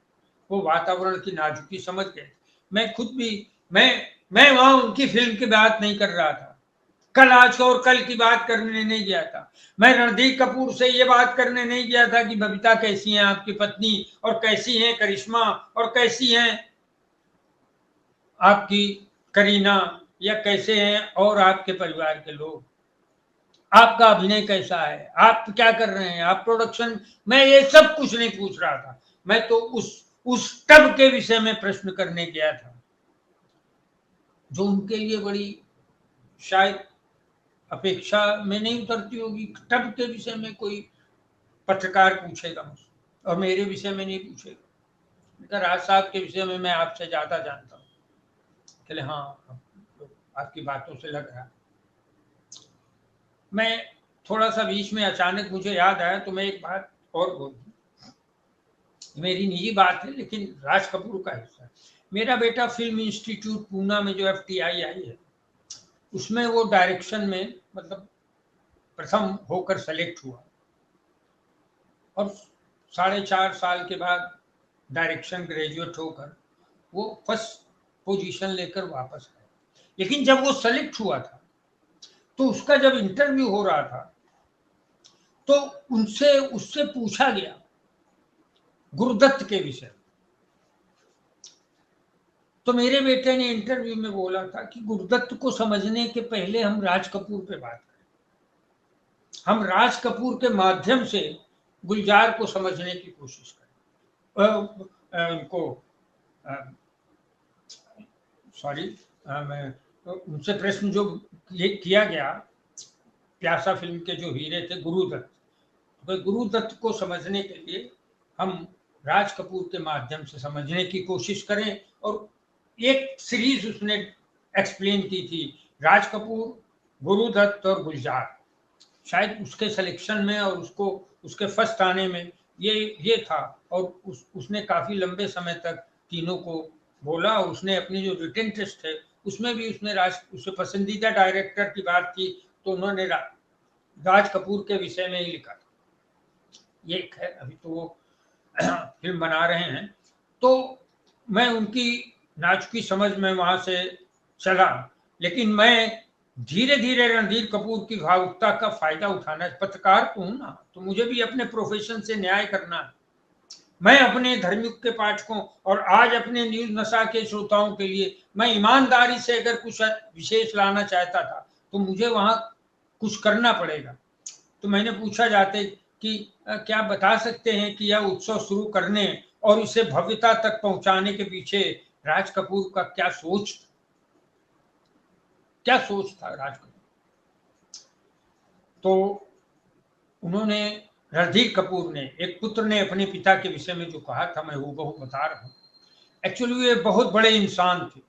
वो वातावरण की नाजुकी समझ गए। मैं खुद भी मैं वहां उनकी फिल्म की बात नहीं कर रहा था, कल आज और कल की बात करने नहीं गया था। मैं रणधीर कपूर से ये बात करने नहीं गया था कि बबीता कैसी हैं आपकी पत्नी, और कैसी हैं करिश्मा, और कैसी हैं आपकी करीना, या कैसे हैं और आपके परिवार के लोग, आपका अभिनय कैसा है, आप क्या कर रहे हैं, आप प्रोडक्शन, मैं ये सब कुछ नहीं पूछ रहा था। मैं तो उस टब के विषय में प्रश्न करने गया था, जो उनके लिए बड़ी शायद अपेक्षा में नहीं उतरती होगी। टब के विषय में कोई पत्रकार पूछेगा मुझसे और मेरे विषय में नहीं पूछेगा। राज साहब के विषय में मैं आपसे ज्यादा जानता हूँ। चले हाँ, आपकी बातों से लग रहा। मैं थोड़ा सा बीच में अचानक मुझे याद आया तो मैं एक बात और बोल दूं। मेरी निजी बात है लेकिन राज कपूर का हिस्सा है। मेरा बेटा फिल्म इंस्टीट्यूट पूना में जो FTI आई है, उसमें वो डायरेक्शन में मतलब प्रथम होकर सेलेक्ट हुआ और 4.5 साल के बाद डायरेक्शन ग्रेजुएट होकर वो फर्स्ट पोजीशन लेकर वापस आया। लेकिन जब वो सेलेक्ट हुआ था तो उसका जब इंटरव्यू हो रहा था तो उससे पूछा गया गुरुदत्त के विषय। तो मेरे बेटे ने इंटरव्यू में बोला था कि गुरुदत्त को समझने के पहले हम राज कपूर पे बात करें, हम राज कपूर के माध्यम से गुलजार को समझने की कोशिश करें। उनको सॉरी, मैं उनसे प्रश्न जो किया गया, प्यासा फिल्म के जो हीरे थे गुरुदत्त, तो गुरुदत्त को समझने के लिए हम राज कपूर के माध्यम से समझने की कोशिश करें। और एक सीरीज उसने एक्सप्लेन की थी, राज कपूर, गुरुदत्त और गुलजार। शायद उसके सिलेक्शन में और उसके फर्स्ट आने में ये था। और उसने काफी लंबे समय तक तीनों को बोला। और उसने अपनी जो रिटन टेस्ट है उसमें भी उससे पसंदीदा डायरेक्टर की बात की तो उन्होंने राज कपूर के विषय में ही लिखा था। ये है, अभी तो वो फिल्म बना रहे हैं। तो मैं उनकी नाजुकी समझ में वहां से चला, लेकिन मैं धीरे धीरे रणधीर कपूर की भावुकता का फायदा उठाना, पत्रकार तो हूं ना, तो मुझे भी अपने प्रोफेशन से न्याय करना है। मैं अपने धर्मिक के पाठकों और आज अपने न्यूज नशा के श्रोताओं के लिए मैं ईमानदारी से अगर कुछ विशेष लाना चाहता था तो मुझे वहां कुछ करना पड़ेगा। तो मैंने पूछा जाते कि क्या बता सकते हैं कि यह उत्सव शुरू करने और इसे भव्यता तक पहुंचाने के पीछे राज कपूर का क्या सोच था राज कपूर। तो उन्होंने, रणधीर कपूर ने, एक पुत्र ने अपने पिता के विषय में जो कहा था मैं हूबहू बता रहा हूं। एक्चुअली वे बहुत बड़े इंसान थे।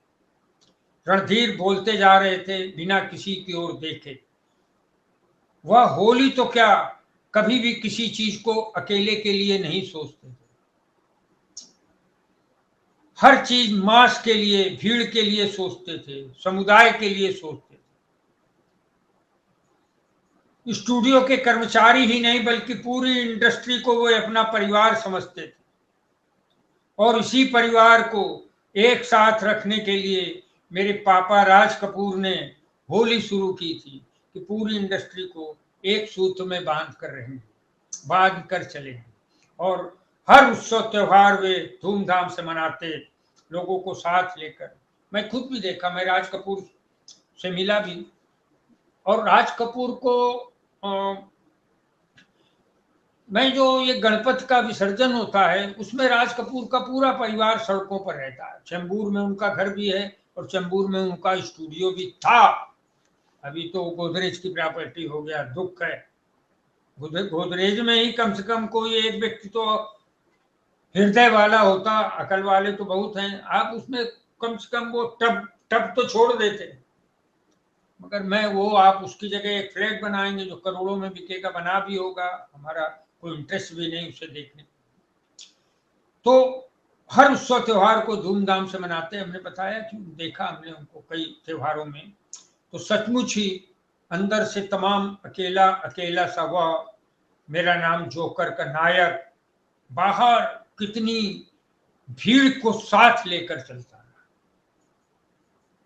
रणधीर बोलते जा रहे थे बिना किसी की ओर देखे। वह होली तो क्या, कभी भी किसी चीज को अकेले के लिए नहीं सोचते थे। हर चीज मास के लिए, भीड़ के लिए सोचते थे, समुदाय के लिए सोचते थे। स्टूडियो के कर्मचारी ही नहीं बल्कि पूरी इंडस्ट्री को वो अपना परिवार समझते थे। और इसी परिवार को एक साथ रखने के लिए मेरे पापा राज कपूर ने होली शुरू की थी कि पूरी इंडस्ट्री को एक सूत्र में बांध कर चलेंगे और हर उत्सव त्योहार वे धूमधाम से मनाते, लोगों को साथ लेकर। मैं खुद भी देखा, मैं राज कपूर से मिला भी, और राज कपूर को मैं जो ये गणपति का विसर्जन होता है उसमें राज कपूर का पूरा परिवार सड़कों पर रहता है। चेंबूर में उनका घर भी है और चेंबूर में उनका स्टूडियो भी था। अभी तो गोदरेज की प्रॉपर्टी हो गया, दुख है। गोदरेज में ही कम से कम कोई एक व्यक्ति तो हृदय वाला होता, अकल वाले तो बहुत हैं, आप उसमें कम से कम वो टब टब तो छोड़ देते। मगर मैं वो, आप उसकी जगह एक फ्लैट बनाएंगे जो करोड़ों में बिकेगा, बना भी होगा, हमारा कोई इंटरेस्ट भी नहीं उसे देखने। तो हर उत्सव त्योहार को धूमधाम से मनाते हैं। हमने बताया कि देखा हमने उनको कई त्योहारों में, तो सचमुच ही अंदर से तमाम अकेला अकेला सा वह, मेरा नाम जोकर का नायक, बाहर कितनी भीड़ को साथ लेकर चलता रहा।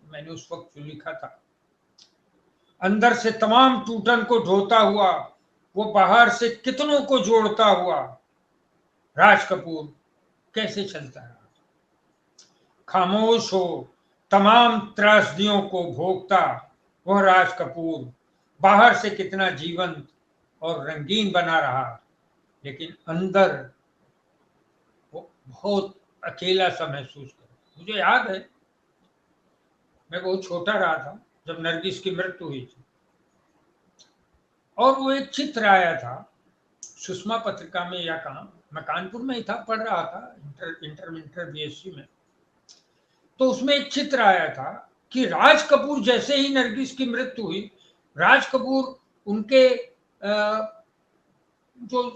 मैंने उस वक्त जो लिखा था, अंदर से तमाम टूटन को ढोता हुआ, वो बाहर से कितनों को जोड़ता हुआ राज कपूर कैसे चलता रहा। खामोश हो तमाम त्रासदियों को भोगता वह राज कपूर बाहर से कितना जीवंत और रंगीन बना रहा, लेकिन अंदर वो बहुत अकेला सा महसूस कर। मुझे याद है, मैं बहुत छोटा रहा था जब नरगिस की मृत्यु हुई थी, और वो एक चित्र आया था सुषमा पत्रिका में या कहाँ, मैं कानपुर में ही था, पढ़ रहा था इंटर बीएससी में। तो उसमें एक चित्र आया था कि राज कपूर जैसे ही नरगिस की मृत्यु हुई, राज कपूर उनके जो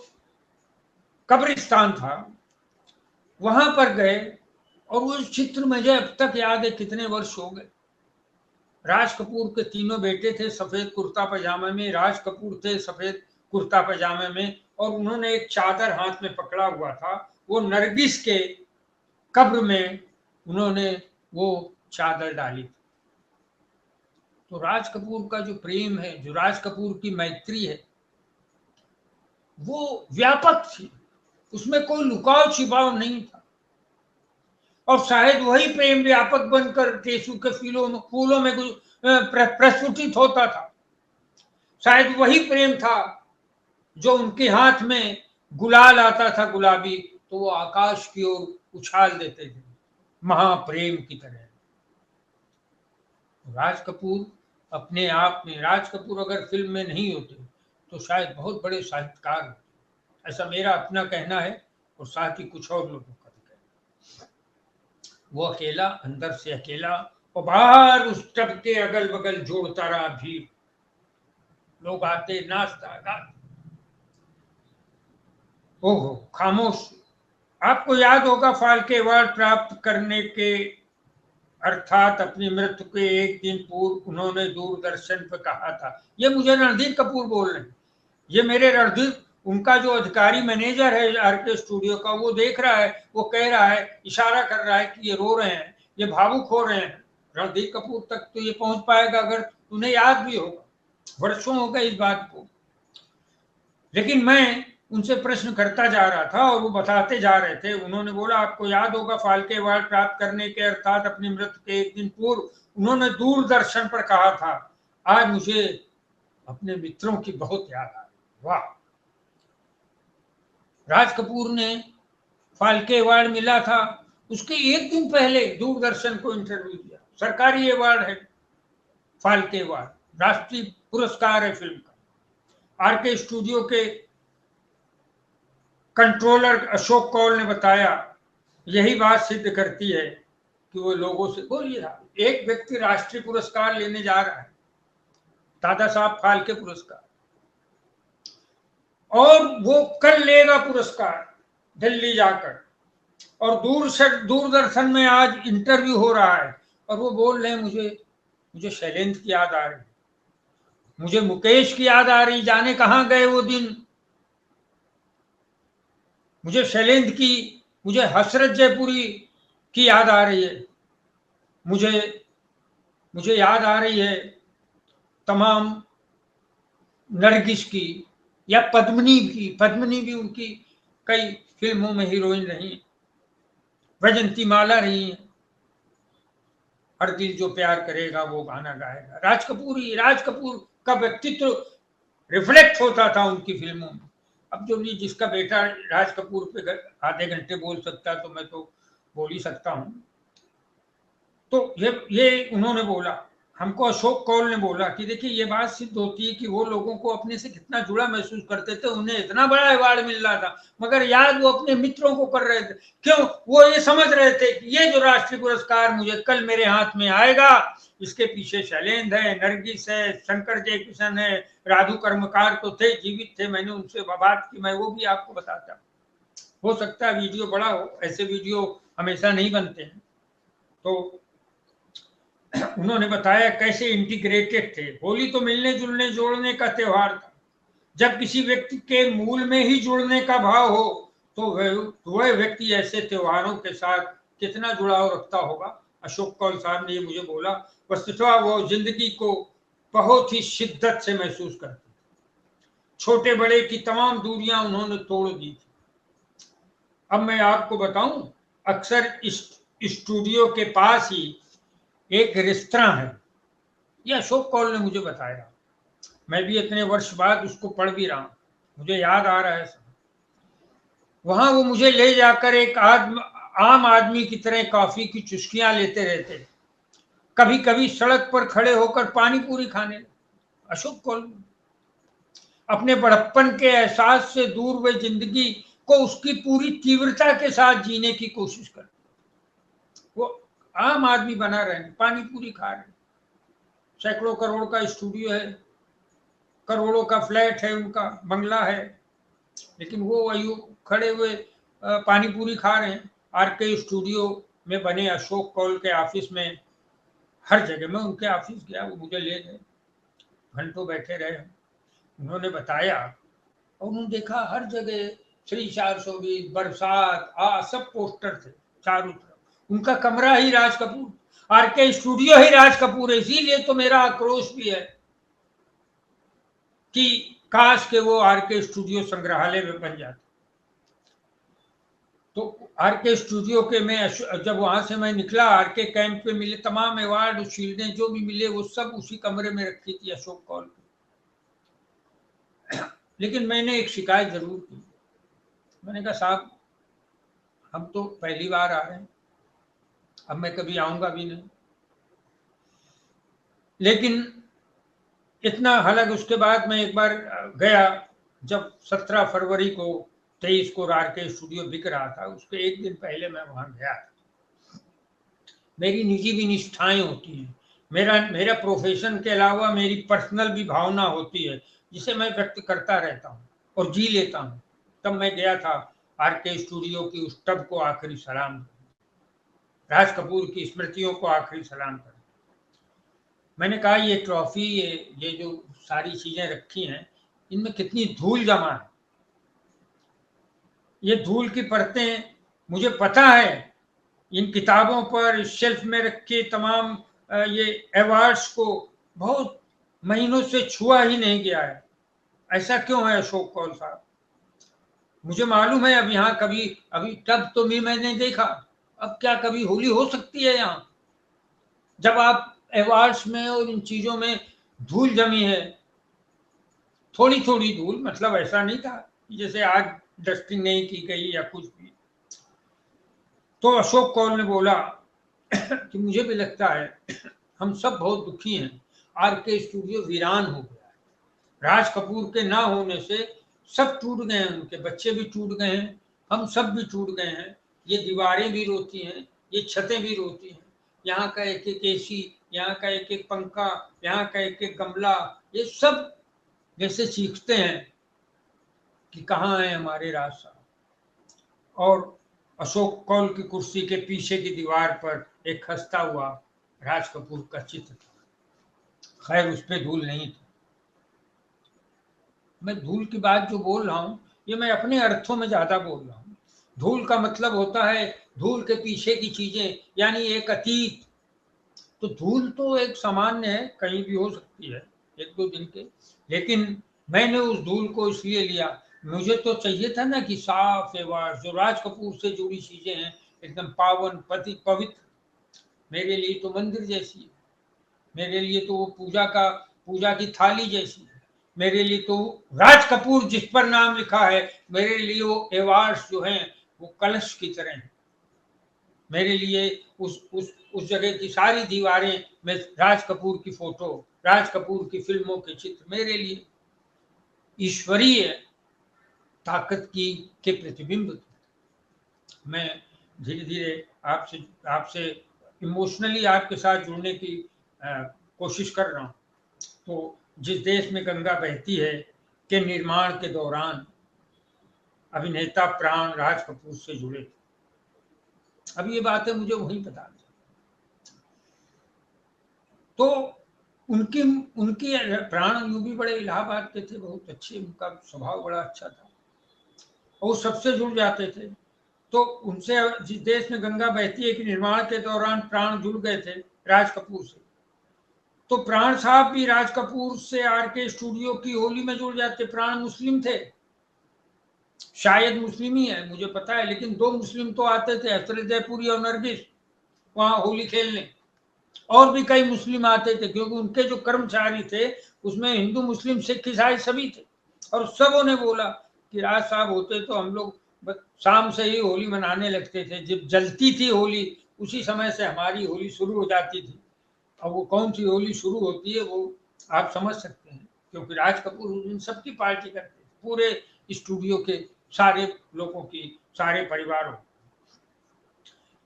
कब्रिस्तान था वहां पर गए, और वो चित्र मुझे अब तक याद है, कितने वर्ष हो गए। राज कपूर के तीनों बेटे थे सफेद कुर्ता पजामा में, राज कपूर थे सफेद कुर्ता पजामे में, और उन्होंने एक चादर हाथ में पकड़ा हुआ था। वो नरगिस के कब्र में उन्होंने वो चादर डाली। तो राज कपूर का जो प्रेम है, जो राज कपूर की मैत्री है, वो व्यापक थी, उसमें कोई लुकाव छिपाव नहीं था। और शायद वही प्रेम व्यापक बनकर टेसू के फूलों में प्रस्फुटित होता था। शायद वही प्रेम था जो उनके हाथ में गुलाल आता था गुलाबी, तो वो आकाश की ओर उछाल देते थे महाप्रेम की तरह। राज कपूर अपने आप में, राज कपूर अगर फिल्म में नहीं होते तो शायद बहुत बड़े साहित्यकार होते, ऐसा मेरा अपना कहना है, और साथ ही कुछ और लोगों का भी कहना। वो अकेला, अंदर से अकेला, और बाहर उस टब के अगल बगल जोड़ता रहा भीड़, लोग आते, नाचता गाते। ओहो, खामोश। आपको याद होगा फाल्के अवार्ड प्राप्त करने के अर्थात अपनी मृत्यु के एक दिन पूर्व उन्होंने दूरदर्शन पर कहा था, ये मुझे रणधीर कपूर बोल रहे हैं, ये मेरे रणधीर, उनका जो अधिकारी मैनेजर है आरके स्टूडियो का, वो देख रहा है, वो कह रहा है, इशारा कर रहा है कि ये रो रहे हैं, ये भावुक हो रहे हैं। रणधीर कपूर तक तो ये पहुंच पाएगा, अगर तुम्हें याद भी होगा, वर्षों हो गए इस बात को। लेकिन मैं उनसे प्रश्न करता जा रहा था और वो बताते जा रहे थे। उन्होंने बोला, आपको याद होगा फाल्के अवार्ड प्राप्त करने के अर्थात अपनी मृत्यु के एक दिन पूर्व उन्होंने दूरदर्शन पर कहा था, आज मुझे अपने मित्रों की बहुत याद आ रही। वाह, राज कपूर ने फाल्के अवार्ड मिला था, उसके एक दिन पहले दूरदर्शन को इंटरव्यू दिया। सरकारी अवार्ड है फाल्के अवार्ड, राष्ट्रीय पुरस्कार है फिल्म का। आरके स्टूडियो के कंट्रोलर अशोक कौल ने बताया, यही बात सिद्ध करती है कि वो लोगों से, बोलिए, एक व्यक्ति राष्ट्रीय पुरस्कार लेने जा रहा है, दादा साहब फाल्के पुरस्कार, और वो कल लेगा पुरस्कार दिल्ली जाकर, और दूरदर्शन में आज इंटरव्यू हो रहा है, और वो बोल रहे हैं, मुझे शैलेंद्र की याद आ रही, मुझे मुकेश की याद आ रही, जाने कहां गए वो दिन, मुझे शैलेंद्र की, मुझे हसरत जयपुरी की याद आ रही है, मुझे याद आ रही है तमाम नरगिस की, या पद्मिनी भी उनकी कई फिल्मों में हीरोइन रही हैं, वैजंती माला रही हैं, हर दिल जो प्यार करेगा वो गाना गाएगा। राज कपूर का व्यक्तित्व रिफ्लेक्ट होता था उनकी फिल्मों में। अब जो भी जिसका बेटा राज कपूर पे आधे घंटे बोल सकता तो मैं तो बोल ही सकता हूँ। तो ये उन्होंने बोला, हमको अशोक कौल ने बोला कि देखिए ये बात सिद्ध होती है कि वो लोगों को अपने से कितना जुड़ा महसूस करते थे। उन्हें इतना बड़ा अवार्ड मिल रहा था मगर याद वो अपने मित्रों को कर रहे थे। क्यों? वो ये समझ रहे थे कि ये जो राष्ट्रीय पुरस्कार मुझे कल मेरे हाथ में आएगा, इसके पीछे शैलेंद्र है, नरगिस है, शंकर जयकिशन है, राधु कर्मकार तो थे, जीवित थे, मैंने उनसे बात की, मैं वो भी आपको बताता। हो सकता है वीडियो बड़ा हो, ऐसे वीडियो हमेशा नहीं बनते हैं। तो उन्होंने बताया कैसे इंटीग्रेटेड थे। होली तो मिलने जुलने जोड़ने का त्योहार था। जब किसी व्यक्ति के मूल में ही जुड़ने का भाव हो तो वह व्यक्ति ऐसे त्योहारों के साथ कितना जुड़ाव रखता होगा। अशोक कौल साहब ने ये मुझे बोला। वस्तुतः वो जिंदगी को बहुत ही शिद्दत से महसूस करते थे। छोटे बड़े की तमाम दूरियां उन्होंने तोड़ दी थी। अब मैं आपको बताऊं, अक्सर इस स्टूडियो के पास ही एक रेस्तरां है, यह अशोक कौल ने मुझे बताया। मैं भी इतने वर्ष बाद उसको पढ़ भी रहा हूं, मुझे याद आ रहा है सब। वहां वो मुझे ले जाकर एक आम आदमी की तरह कॉफी की चुस्कियां लेते रहते, कभी कभी सड़क पर खड़े होकर पानी पूरी खाने। अशोक कौल अपने बड़प्पन के एहसास से दूर वे जिंदगी को उसकी पूरी तीव्रता के साथ जीने की कोशिश करते। वो आम आदमी बना रहे, पानी पूरी खा रहे। सैकड़ों करोड़ का स्टूडियो है, करोड़ों का फ्लैट है, उनका बंगला है, लेकिन वो वही खड़े हुए पानी पूरी खा रहे हैं। आरके स्टूडियो में बने अशोक कौल के ऑफिस में हर जगह मैं उनके ऑफिस गया, वो मुझे ले गए, घंटों बैठे रहे। उन्होंने बताया और उन्होंने देखा हर जगह श्री 420 बरसात सब पोस्टर थे चारों तरफ। उनका कमरा ही राज कपूर, आरके स्टूडियो ही राज कपूर है। इसीलिए तो मेरा आक्रोश भी है कि काश के वो आरके स्टूडियो संग्रहालय में बन जाता। तो आरके स्टूडियो के में जब वहां से मैं निकला, आरके कैंप पे मिले तमाम अवार्ड शील्डें जो भी मिले वो सब उसी कमरे में रखी थी अशोक कौल। लेकिन मैंने एक शिकायत जरूर की। मैंने कहा साहब हम तो पहली बार आ रहे हैं, अब मैं कभी आऊंगा भी नहीं। लेकिन इतना, हालांकि उसके बाद मैं एक बार गया, जब 17 फरवरी को 23 को आरके स्टूडियो बिक रहा था, उसके एक दिन पहले मैं वहां गया। मेरी निजी भी निष्ठाएं होती हैं, मेरा प्रोफेशन के अलावा मेरी पर्सनल भी भावना होती है जिसे मैं व्यक्त करता रहता हूँ और जी लेता हूँ। तब मैं गया था आरके स्टूडियो की उस टब को आखिरी सलाम, राज कपूर की स्मृतियों को आखिरी सलाम कर। मैंने कहा ये ट्रॉफी, ये जो सारी चीजें रखी हैं, इनमें कितनी धूल जमा है। ये धूल की परतें, मुझे पता है इन किताबों पर शेल्फ में रखे तमाम ये अवार्ड्स को बहुत महीनों से छुआ ही नहीं गया है। ऐसा क्यों है अशोक कौल साहब? मुझे मालूम है अब यहाँ कभी, अभी तब तो भी मैंने देखा, अब क्या कभी होली हो सकती है यहाँ जब आप अवार्ड्स में और इन चीजों में धूल जमी है? थोड़ी थोड़ी धूल, मतलब ऐसा नहीं था जैसे आज डस्टिंग नहीं की गई या कुछ भी। तो अशोक कौल ने बोला कि मुझे भी लगता है हम सब बहुत दुखी हैं, आरके स्टूडियो वीरान हो गया है। राज कपूर के ना होने से सब टूट गए हैं, उनके बच्चे भी टूट गए हैं, हम सब भी टूट गए हैं। ये दीवारें भी रोती हैं, ये छतें भी रोती हैं, यहाँ का एक एक एसी, यहाँ का एक एक पंखा, यहाँ का एक एक गमला, ये सब जैसे चीखते हैं कि कहाँ है हमारे राज साहब। और अशोक कौल की कुर्सी के पीछे की दीवार पर एक खस्ता हुआ राज कपूर का चित्र था। खैर उस पर धूल नहीं थी। मैं धूल की बात जो बोल रहा हूँ ये मैं अपने अर्थों में ज्यादा बोल रहा हूँ। धूल का मतलब होता है धूल के पीछे की चीजें, यानी एक अतीत। तो धूल तो एक सामान्य है, कहीं भी हो सकती है एक दो दिन के, लेकिन मैंने उस धूल को इसलिए लिया, मुझे तो चाहिए था ना कि साफ एवाज, जो राज कपूर से जुड़ी चीजें हैं एकदम पावन पवित्र, मेरे लिए तो मंदिर जैसी है, मेरे लिए तो वो पूजा की थाली जैसी है, मेरे लिए तो राज कपूर जिस पर नाम लिखा है, मेरे लिए वो एवार्ड्स जो हैं वो कलश की तरह हैं। मेरे लिए उस जगह की सारी दीवारें में राज कपूर की फोटो, राज कपूर की फिल्मों के चित्र मेरे लिए ईश्वरीय ताकत के प्रतिबिंब थे। मैं धीरे धीरे आपसे आपसे इमोशनली आपके साथ जुड़ने की कोशिश कर रहा हूँ। तो जिस देश में गंगा बहती है के निर्माण के दौरान अभिनेता प्राण राज कपूर से जुड़े थे। अब ये बातें मुझे वहीं पता थी। तो उनकी उनकी प्राण यूं भी बड़े इलाहाबाद के थे, बहुत अच्छे, उनका स्वभाव बड़ा अच्छा था और सबसे जुड़ जाते थे। तो उनसे जिस देश में गंगा बहती है के निर्माण के दौरान प्राण जुड़ गए थे राज कपूर से, तो प्राण साहब भी राज कपूर से आरके स्टूडियो की होली में जुड़ जाते। प्राण मुस्लिम थे, शायद मुस्लिम ही है, मुझे पता है, लेकिन 2 मुस्लिम तो आते थे, हसरत जयपुरी और नरगिस, वहां होली खेलने। और भी कई मुस्लिम आते थे, क्योंकि उनके जो कर्मचारी थे उसमें हिंदू मुस्लिम सिख ईसाई सभी थे। और सबों ने बोला कि राज साहब होते तो हम लोग शाम से ही होली मनाने लगते थे, जब जलती थी होली उसी समय से हमारी होली शुरू हो जाती थी। अब वो कौन सी होली शुरू होती है वो आप समझ सकते हैं, क्योंकि राज कपूर उस दिन सबकी पार्टी करते थे, पूरे स्टूडियो के सारे लोगों की, सारे परिवारों।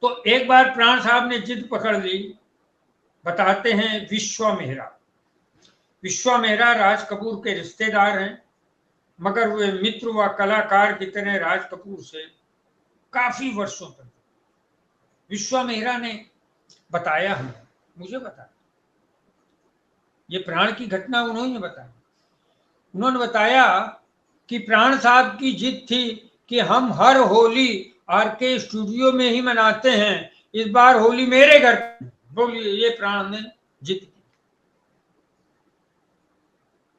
तो एक बार प्राण साहब ने जिद पकड़ ली। बताते हैं विश्वा मेहरा राज कपूर के रिश्तेदार हैं, मगर वे मित्र व कलाकार की तरह राज कपूर से काफी वर्षों तक। विश्वा मेहरा ने बताया हमें, मुझे बताया, ये प्राण की घटना उन्होंने बताया। उन्होंने बताया कि प्राण साहब की जिद थी कि हम हर होली आरके स्टूडियो में ही मनाते हैं, इस बार होली मेरे घर। बोलिए, ये प्राण ने जिद की।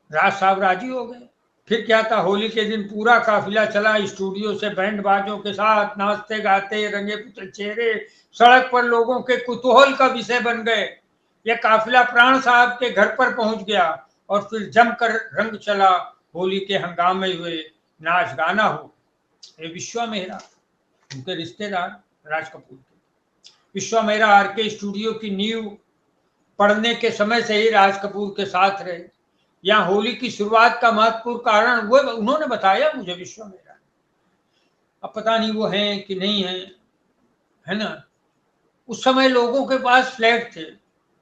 राज साहब राजी हो गए। फिर क्या था, होली के दिन पूरा काफिला चला स्टूडियो से बैंड बाजों के साथ, नाचते गाते, रंगे पुतले चेहरे, सड़क पर लोगों के कुतूहल का विषय बन गए। यह काफिला प्राण साहब के घर पर पहुंच गया और फिर जमकर रंग चला, होली के हंगामे हुए, नाच गाना हो। ये विश्वा मेहरा, उनके रिश्तेदार राज कपूर के। विश्वा मेहरा आरके स्टूडियो की नींव पढ़ने के समय से ही राज कपूर के साथ रहे। यहाँ होली की शुरुआत का महत्वपूर्ण कारण वो उन्होंने बताया मुझे, विश्वा मेहरा। अब पता नहीं वो हैं कि नहीं है, है ना। उस समय लोगों के पास फ्लैट थे।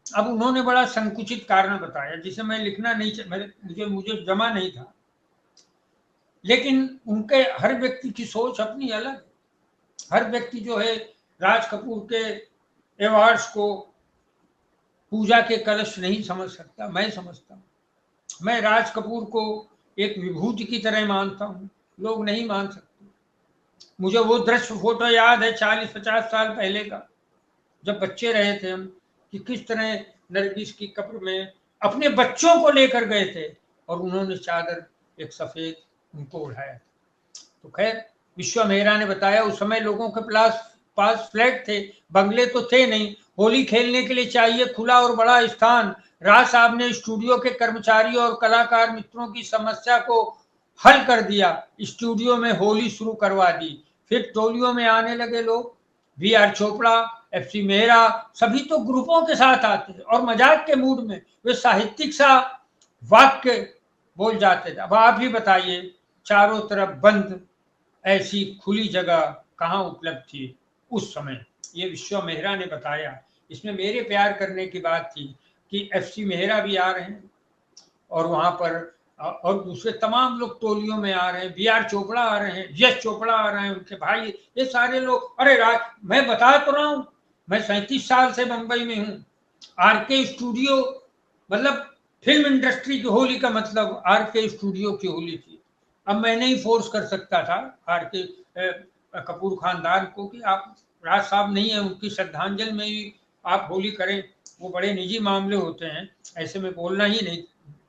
अब उन्होंने बड़ा संकुचित कारण बताया जिसे मैं लिखना नहीं, मुझे जमा नहीं था, लेकिन उनके हर व्यक्ति की सोच अपनी अलग है। हर व्यक्ति जो है राज कपूर के एवार्ड्स को पूजा के कलश नहीं समझ सकता, मैं समझता हूँ। मैं राज कपूर को एक विभूति की तरह मानता हूँ, लोग नहीं मान सकते। मुझे वो दृश्य फोटो याद है 40-50 साल पहले का, जब बच्चे रहे थे हम, कि किस तरह नरगिस की कब्र में अपने बच्चों को लेकर गए थे और उन्होंने चादर एक सफेद उनको उठाया। तो खैर, विश्वा मेहरा ने बताया उस समय लोगों के पास फ्लैट थे, बंगले तो थे नहीं। होली खेलने के लिए चाहिए खुला और बड़ा स्थान। राज साहब ने स्टूडियो के कर्मचारियों और कलाकार मित्रों की समस्या को हल कर दिया, स्टूडियो में होली शुरू करवा दी। फिर टोलियों में आने लगे लोग, VR चोपड़ा, FC मेहरा, सभी तो ग्रुपों के साथ आते और मजाक के मूड में वे साहित्यिक सा वाक्य बोल जाते थे। अब आप ही बताइए, चारों तरफ बंद, ऐसी खुली जगह कहाँ उपलब्ध थी उस समय। ये विश्वा मेहरा ने बताया। इसमें मेरे प्यार करने की बात थी कि FC मेहरा भी आ रहे हैं और वहां पर और दूसरे तमाम लोग टोलियों में आ रहे हैं, VR चोपड़ा आ रहे हैं, यश चोपड़ा आ रहे हैं, उनके भाई, ये सारे लोग। अरे राज, मैं बता तो रहा हूँ, मैं 37 साल से मुंबई में हूँ। आरके स्टूडियो मतलब फिल्म इंडस्ट्री की होली का मतलब आरके स्टूडियो की होली थी। अब मैं नहीं फोर्स कर सकता था आरके कपूर खानदान को कि आप, राज साहब नहीं है, उनकी श्रद्धांजलि में ही आप होली करें, वो बड़े निजी मामले होते हैं, ऐसे में बोलना ही नहीं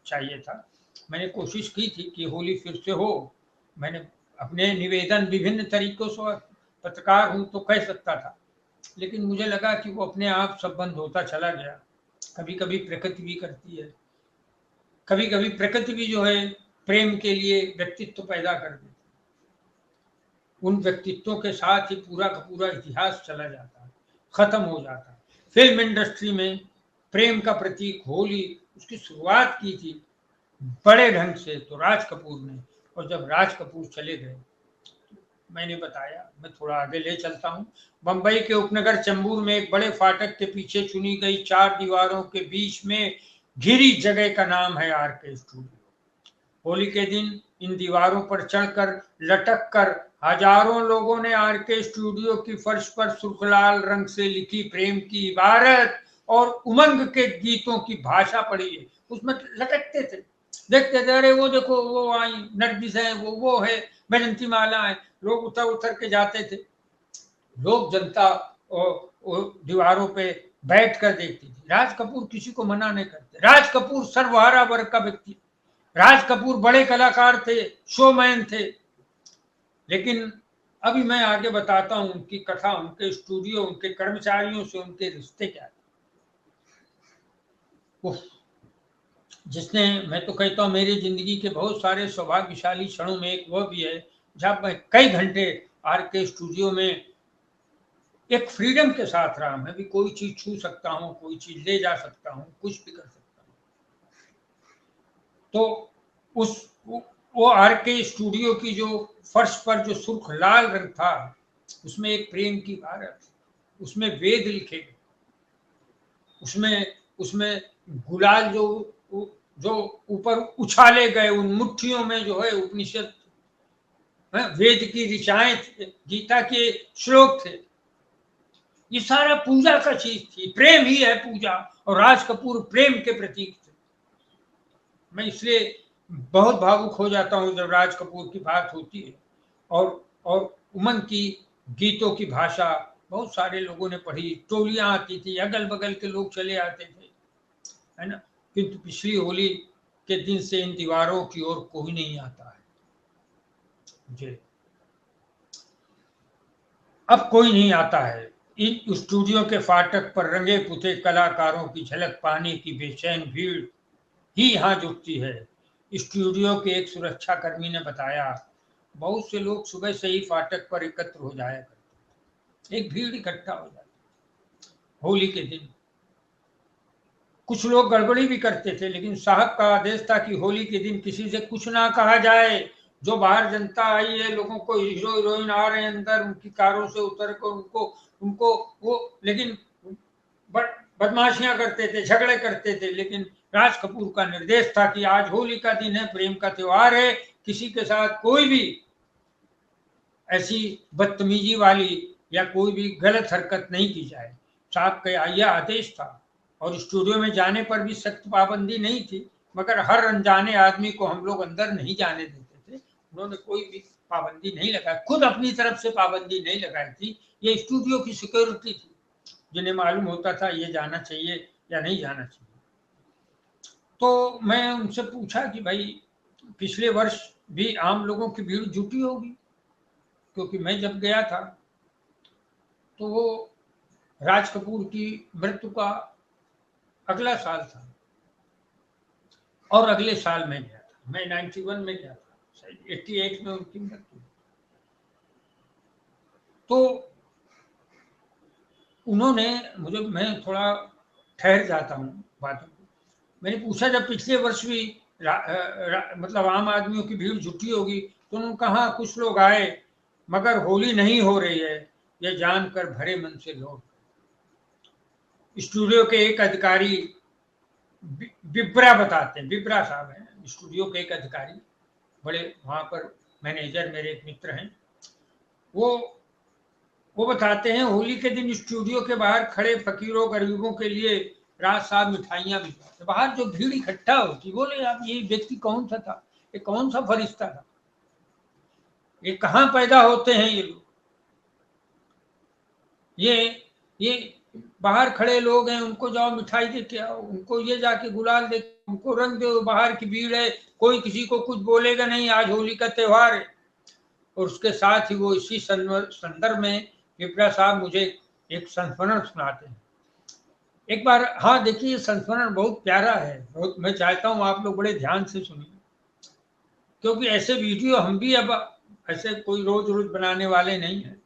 चाहिए था। मैंने कोशिश की थी कि होली फिर से हो, मैंने अपने निवेदन विभिन्न तरीकों से, पत्रकार हूँ तो कह सकता था, लेकिन मुझे लगा कि वो अपने आप सब बंद होता चला गया। कभी कभी प्रकृति भी करती है, कभी कभी प्रकृति भी जो है प्रेम के लिए व्यक्तित्व पैदा कर देती है। उन व्यक्तित्वों के साथ ही पूरा का पूरा इतिहास चला जाता है, खत्म हो जाता है। फिल्म इंडस्ट्री में प्रेम का प्रतीक होली, उसकी शुरुआत की थी बड़े ढंग से तो राज कपूर ने, और जब राज कपूर चले गए, मैंने बताया, मैं थोड़ा आगे ले चलता हूँ। बंबई के उपनगर चंबूर में एक बड़े फाटक के पीछे चुनी गई 4 दीवारों के बीच में घिरी जगह का नाम है आरके स्टूडियो। होली के दिन इन दीवारों पर चढ़कर लटक कर हजारों लोगों ने आरके स्टूडियो की फर्श पर सुर्खलाल रंग से लिखी प्रेम की इबारत और उमंग के गीतों की भाषा पढ़ी है। उसमें लटकते थे, देखते थे, अरे वो देखो वो आई नरगिस है, वो है बैजंती माला है। लोग उतर उतर के जाते थे। लोग जनता दीवारों पे बैठ कर देखती थी। राज कपूर किसी को मना नहीं करते। राज कपूर सर्वहारा वर्ग का व्यक्ति, राज कपूर बड़े कलाकार थे, शोमैन थे। लेकिन अभी मैं आगे बताता हूं उनकी कथा, उनके स्टूडियो, उनके कर्मचारियों से उनके रिश्ते क्या थे। जिसने, मैं तो कहता हूँ मेरी जिंदगी के बहुत सारे सौभाग्यशाली क्षणों में एक वह भी है जब मैं कई घंटे आरके स्टूडियो में एक फ्रीडम के साथ रहा। मैं भी कोई चीज छू सकता हूँ, कोई चीज ले जा सकता हूँ, कुछ भी कर सकता हूँ। तो उस वो आरके स्टूडियो की जो फर्श पर जो सुर्ख लाल रंग था, उसमें एक प्रेम की इबारत, उसमें वेद लिखे गए, उसमें उसमें गुलाल जो ऊपर उछाले गए, उन मुट्ठियों में जो है उपनिषद, वेद की ऋचाएं, गीता के श्लोक थे। ये सारा पूजा का चीज थी, प्रेम ही है पूजा, और राज कपूर प्रेम के प्रतीक थे। मैं इसलिए बहुत भावुक हो जाता हूँ जब राज कपूर की बात होती है। और उमंग की गीतों की भाषा बहुत सारे लोगों ने पढ़ी, टोलियां आती थी, अगल बगल के लोग चले आते थे, है ना। किंतु पिछली होली के दिन से इन दीवारों की ओर कोई नहीं आता है जी, अब कोई नहीं आता है। इन स्टूडियो के फाटक पर रंगे पुते कलाकारों की झलक पाने की बेचैन भीड़ ही यहाँ जुटती है। स्टूडियो के एक सुरक्षा कर्मी ने बताया, बहुत से लोग सुबह से ही फाटक पर एकत्र हो जाया करते, एक भीड़ इकट्ठा हो जाती होली के दिन। कुछ लोग गड़बड़ी भी करते थे, लेकिन साहब का आदेश था कि होली के दिन किसी से कुछ ना कहा जाए। जो बाहर जनता आई है, लोगों को हीरो हीरोइन आ रहे हैं अंदर, उनकी कारों से उतर कर उनको उनको वो, लेकिन बदमाशियां करते थे, झगड़े करते थे। लेकिन राज कपूर का निर्देश था कि आज होली का दिन है, प्रेम का त्योहार है, किसी के साथ कोई भी ऐसी बदतमीजी वाली या कोई भी गलत हरकत नहीं की जाए। साहब का यह आदेश था। और स्टूडियो में जाने पर भी सख्त पाबंदी नहीं थी, मगर हर अनजाने आदमी को हम लोग अंदर नहीं जाने देते थे। उन्होंने कोई भी पाबंदी नहीं लगाई, खुद अपनी तरफ से पाबंदी नहीं लगाई थी। ये स्टूडियो की सिक्योरिटी थी, जिन्हें मालूम होता था ये जाना चाहिए या नहीं जाना चाहिए। तो मैं उनसे पूछा कि भाई पिछले वर्ष भी आम लोगों की भीड़ जुटी होगी, क्योंकि मैं जब गया था तो वो राज कपूर की मृत्यु का अगला साल था, और अगले साल में गया था, मैं 91 में गया था, शायद 88 में उनकी मृत्यु। तो उन्होंने मुझे, मैं थोड़ा ठहर जाता हूँ बातों को, मैंने पूछा जब पिछले वर्ष भी मतलब आम आदमियों की भीड़ जुटी होगी, तो उन्होंने कहा कुछ लोग आए, मगर होली नहीं हो रही है यह जानकर भरे मन से लौट। स्टूडियो के एक अधिकारी बिब्रा बताते हैं, बिब्रा साहब हैं स्टूडियो के एक अधिकारी, बड़े वहां पर मैनेजर, मेरे एक मित्र हैं, वो बताते हैं होली के दिन स्टूडियो के बाहर खड़े फकीरों गरीबों के लिए राज साहब मिठाइयां भिजवाते। बाहर जो भीड़ इकट्ठा होती, बोले आप ये व्यक्ति कौन सा था, ये कौन सा फरिश्ता था, ये कहाँ पैदा होते हैं ये लोग, ये बाहर खड़े लोग हैं, उनको जाओ मिठाई दे के आओ, उनको ये जाके गुलाल दे, उनको रंग दो, बाहर की भीड़ है, कोई किसी को कुछ बोलेगा नहीं, आज होली का त्योहार है। और उसके साथ ही वो इसी संदर्भ में विप्रा साहब मुझे एक संस्मरण सुनाते हैं। एक बार, हाँ देखिए, संस्मरण बहुत प्यारा है, बहुत, मैं चाहता हूँ आप लोग बड़े ध्यान से सुनिए, क्योंकि ऐसे वीडियो हम भी अब ऐसे कोई रोज रोज बनाने वाले नहीं हैं।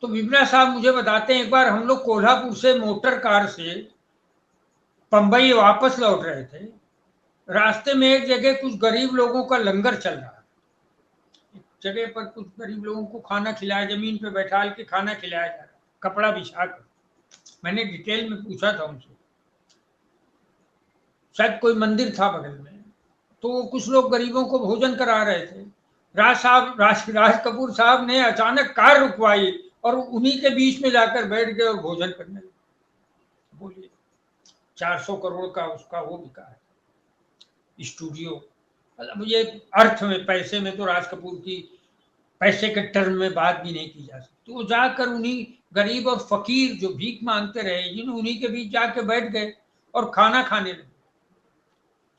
तो विप्रा साहब मुझे बताते हैं, एक बार हम लोग कोल्हापुर से मोटर कार से बंबई वापस लौट रहे थे। रास्ते में एक जगह कुछ गरीब लोगों का लंगर चल रहा, जगह पर कुछ गरीब लोगों को खाना खिलाया, जमीन पे बैठा के खाना खिलाया जा रहा, कपड़ा बिछा कर। मैंने डिटेल में पूछा था उनसे, शायद कोई मंदिर था बगल में, तो कुछ लोग गरीबों को भोजन करा रहे थे। राज कपूर साहब ने अचानक कार रुकवाई और उन्हीं के बीच में जाकर बैठ गए और भोजन करने लगे। बोलिए, 400 करोड़ का उसका वो बिका है स्टूडियो। मतलब ये अर्थ में, पैसे में तो राज कपूर की पैसे के टर्म में बात भी नहीं की जा सकती। तो वो जाकर उन्हीं गरीब और फकीर जो भीख मांगते रहे, उन्हीं के बीच जाके बैठ गए और खाना खाने लगे।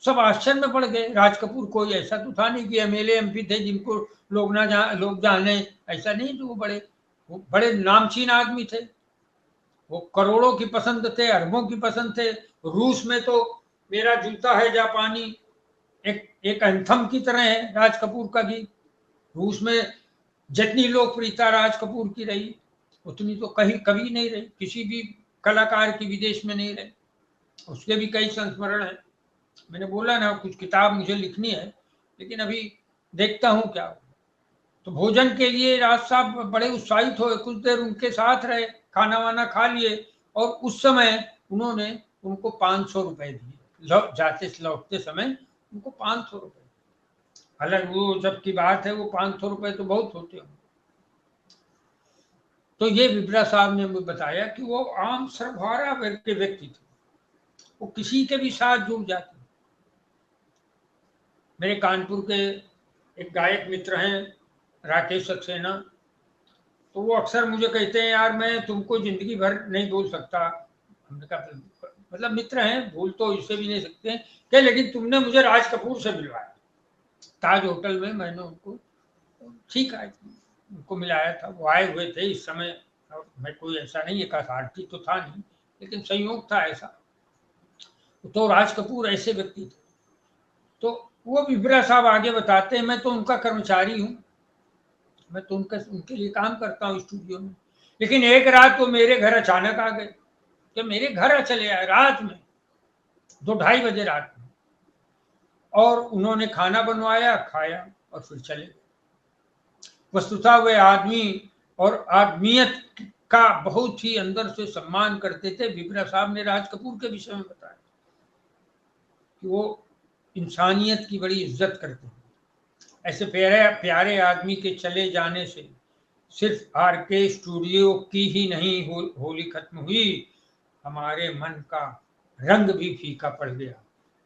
सब आश्चर्य में पड़ गए। राज कपूर कोई ऐसा तो था नहीं कि एमएलए एमपी थे जिनको लोग जाने, ऐसा नहीं। तो वो बड़े नामचीन आदमी थे, वो करोड़ों की पसंद थे, अरबों की पसंद थे। रूस में तो मेरा जूता है जापानी एक एंथम की तरह है राज कपूर का गीत। रूस में जितनी लोकप्रियता राज कपूर की रही, उतनी तो कहीं कभी नहीं रही, किसी भी कलाकार की विदेश में नहीं रही। उसके भी कई संस्मरण हैं। मैंने बोला ना, कुछ किताब मुझे लिखनी है, लेकिन अभी देखता हूँ क्या। तो भोजन के लिए राज साहब बड़े उत्साहित हुए, कुछ देर उनके साथ रहे, खाना वाना खा लिए, और उस समय उन्होंने उनको 500 रुपए दिए। जाते लौटते समय उनको 500 रुपए। हालांकि वो जब की बात है, वो 500 रुपए तो बहुत होते हैं। तो ये विप्रा साहब ने मुझे बताया कि वो आम सर्वहारा के व्यक्ति थे, वो किसी के भी साथ जुड़ जाते। मेरे कानपुर के एक गायक मित्र हैं, राकेश सक्सेना, तो वो अक्सर मुझे कहते हैं, यार मैं तुमको जिंदगी भर नहीं भूल सकता। हमने कहा, मतलब मित्र हैं, भूल तो इससे भी नहीं सकते क्या, लेकिन तुमने मुझे राज कपूर से मिलवाया ताज होटल में। मैंने उनको ठीक है उनको मिलाया था, वो आए हुए थे इस समय। मैं कोई ऐसा नहीं, एक अथॉरिटी तो था नहीं, लेकिन संयोग था ऐसा। तो राज कपूर ऐसे व्यक्ति थे। तो वो विप्रा साहब आगे बताते हैं, मैं तो उनका कर्मचारी हूँ, मैं तो उनके लिए काम करता हूँ स्टूडियो में। लेकिन एक रात वो मेरे घर अचानक आ गए, कि मेरे घर चले आए रात में, 2-2:30 बजे रात में, और उन्होंने खाना बनवाया, खाया और फिर चले गए। वस्तुतः वे आदमी और आदमियत का बहुत ही अंदर से सम्मान करते थे। विप्रा साहब ने राज कपूर के विषय में बताया कि वो इंसानियत की बड़ी इज्जत करते हैं। ऐसे प्यारे प्यारे आदमी के चले जाने से सिर्फ आरके स्टूडियो की ही नहीं होली खत्म हुई, हमारे मन का रंग भी फीका पड़ गया।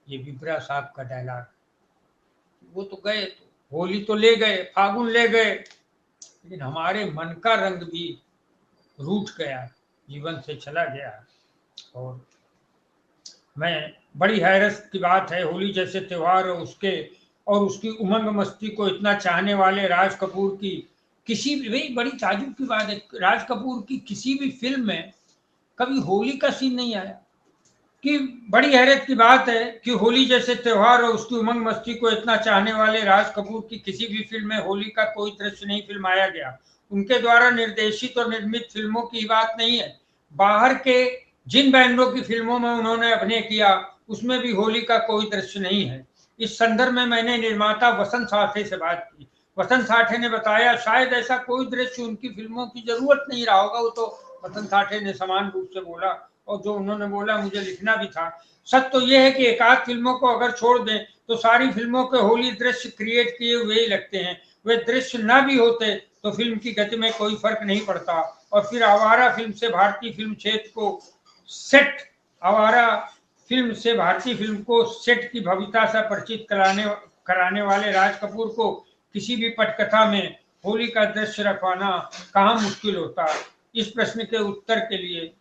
ये विप्रा साहब का डायलॉग। वो तो गए, तो होली तो ले गए, फागुन ले गए, लेकिन हमारे मन का रंग भी रूठ गया, जीवन से चला गया। और मैं, बड़ी हैरत की बात है, होली जैसे त्योहार और उसकी उमंग मस्ती को इतना चाहने वाले राज कपूर की किसी भी, बड़ी ताजुब की बात है, राज कपूर की किसी भी फिल्म में कभी होली का सीन नहीं आया। कि बड़ी हैरत की बात है कि होली जैसे त्योहार और उसकी उमंग मस्ती को इतना चाहने वाले राज कपूर की किसी भी फिल्म में होली का कोई दृश्य नहीं फिल्माया गया। उनके द्वारा निर्देशित और निर्मित फिल्मों की बात नहीं है, बाहर के जिन बैंडों की फिल्मों में उन्होंने अभिनय किया, उसमें भी होली का कोई दृश्य नहीं है। इस संदर्भ में मैंने निर्माता वसंत साठे से बात की। वसंत साठे ने बताया, शायद ऐसा कोई दृश्य उनकी फिल्मों की जरूरत नहीं रहा होगा। वो तो वसंत साठे ने समान रूप से बोला, और जो उन्होंने बोला मुझे लिखना भी था। सच तो यह है कि एकाध फिल्मों को अगर छोड़ दें तो सारी फिल्मों के होली दृश्य क्रिएट किए हुए ही लगते हैं। वे दृश्य ना भी होते तो फिल्म की गति में कोई फर्क नहीं पड़ता। और फिर आवारा फिल्म से भारतीय फिल्म क्षेत्र को सेट आवारा फिल्म से भारतीय फिल्म को सेट की भव्यता से परिचित कराने वाले राज कपूर को किसी भी पटकथा में होली का दृश्य रखवाना कहाँ मुश्किल होता। इस प्रश्न के उत्तर के लिए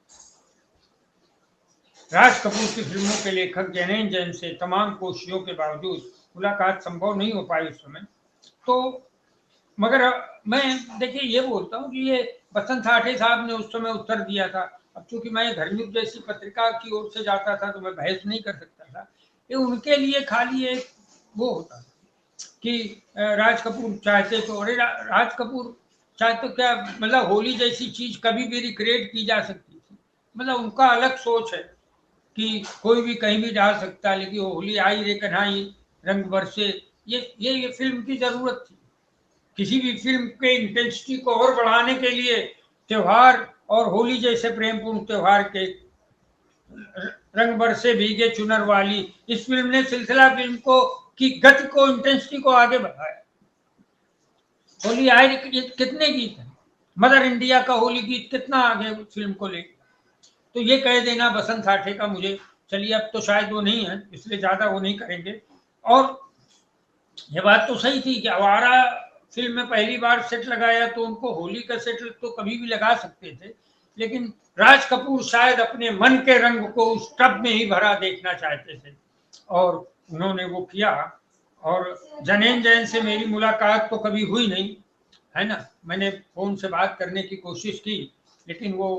राज कपूर की फिल्मों के लेखक जैनेन जैन से तमाम कोशिशों के बावजूद मुलाकात संभव नहीं हो पाई उस समय। तो मगर मैं देखिए ये बोलता हूँ कि ये बसंत ठाठे साहब ने उस समय उत्तर दिया था। अब चूंकि मैं धर्मयुग जैसी पत्रिका की ओर से जाता था तो मैं बहस नहीं कर सकता था। ये उनके लिए खाली एक वो होता कि राज कपूर चाहते तो, अरे राज कपूर चाहे तो क्या, मतलब होली जैसी चीज कभी भी रिक्रिएट की जा सकती थी, मतलब उनका अलग सोच है कि कोई भी कहीं भी डाल सकता है, लेकिन होली आई रे कन्हाई रंग बरसे, ये फिल्म की जरूरत थी। किसी भी फिल्म के इंटेंसिटी को और बढ़ाने के लिए त्योहार और होली जैसे प्रेमपूर्ण त्योहार के रंग बरसे भीगे चुनर वाली, इस फिल्म ने सिलसिला फिल्म को की गति को, इंटेंसिटी को आगे बढ़ाया। होली आई कितने गीत हैं, मदर इंडिया का होली गीत कितना आगे फिल्म को ले। तो ये कह देना बसंत ठाठे का मुझे, चलिए अब तो शायद वो नहीं है इसलिए ज्यादा वो नहीं करेंगे। और ये बात तो सही थी कि आवारा फिल्म में पहली बार सेट लगाया तो उनको होली का सेट तो कभी भी लगा सकते थे, लेकिन राज कपूर शायद अपने मन के रंग को उस टब में ही भरा देखना चाहते थे और उन्होंने वो किया। और जनेन जैन से मेरी मुलाकात तो कभी हुई नहीं है ना, मैंने फोन से बात करने की कोशिश की लेकिन वो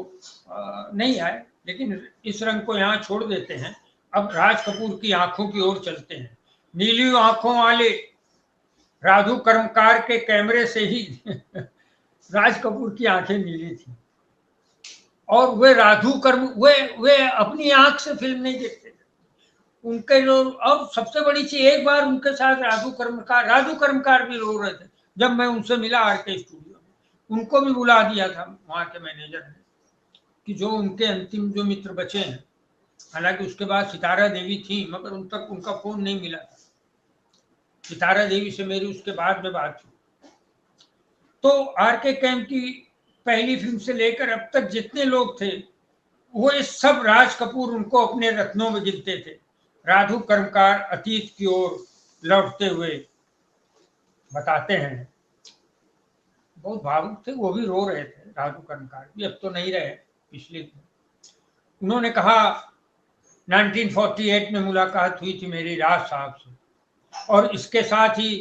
नहीं आए। लेकिन इस रंग को यहाँ छोड़ देते हैं, अब राज कपूर की आंखों की ओर चलते हैं। नीली आंखों वाले राधु कर्मकार के कैमरे से ही राज कपूर की आंखें नीली थी और वे राधु कर्म वे अपनी आंख से फिल्म नहीं देखते थे। उनके लोग, और सबसे बड़ी चीज, एक बार उनके साथ राधु कर्मकार भी रो रहे थे जब मैं उनसे मिला आर के स्टूडियो में। उनको भी बुला दिया था वहां के मैनेजर ने कि जो उनके अंतिम जो मित्र बचे हैं, हालांकि उसके बाद सितारा देवी थी मगर उन तक उनका फोन नहीं मिला था। सितारा देवी से मेरी उसके बाद में बात हुई। तो आर के कैंप की पहली फिल्म से लेकर अब तक जितने लोग थे वो सब राज कपूर उनको अपने रत्नों में गिनते थे। राधु कर्मकार अतीत की ओर लौटते हुए बताते हैं, बहुत भावुक थे, वो भी रो रहे थे, राधु कर्मकार भी, अब तो नहीं रहे, पिछले। उन्होंने कहा 1948 में मुलाकात हुई थी मेरी राज साहब से और इसके साथ ही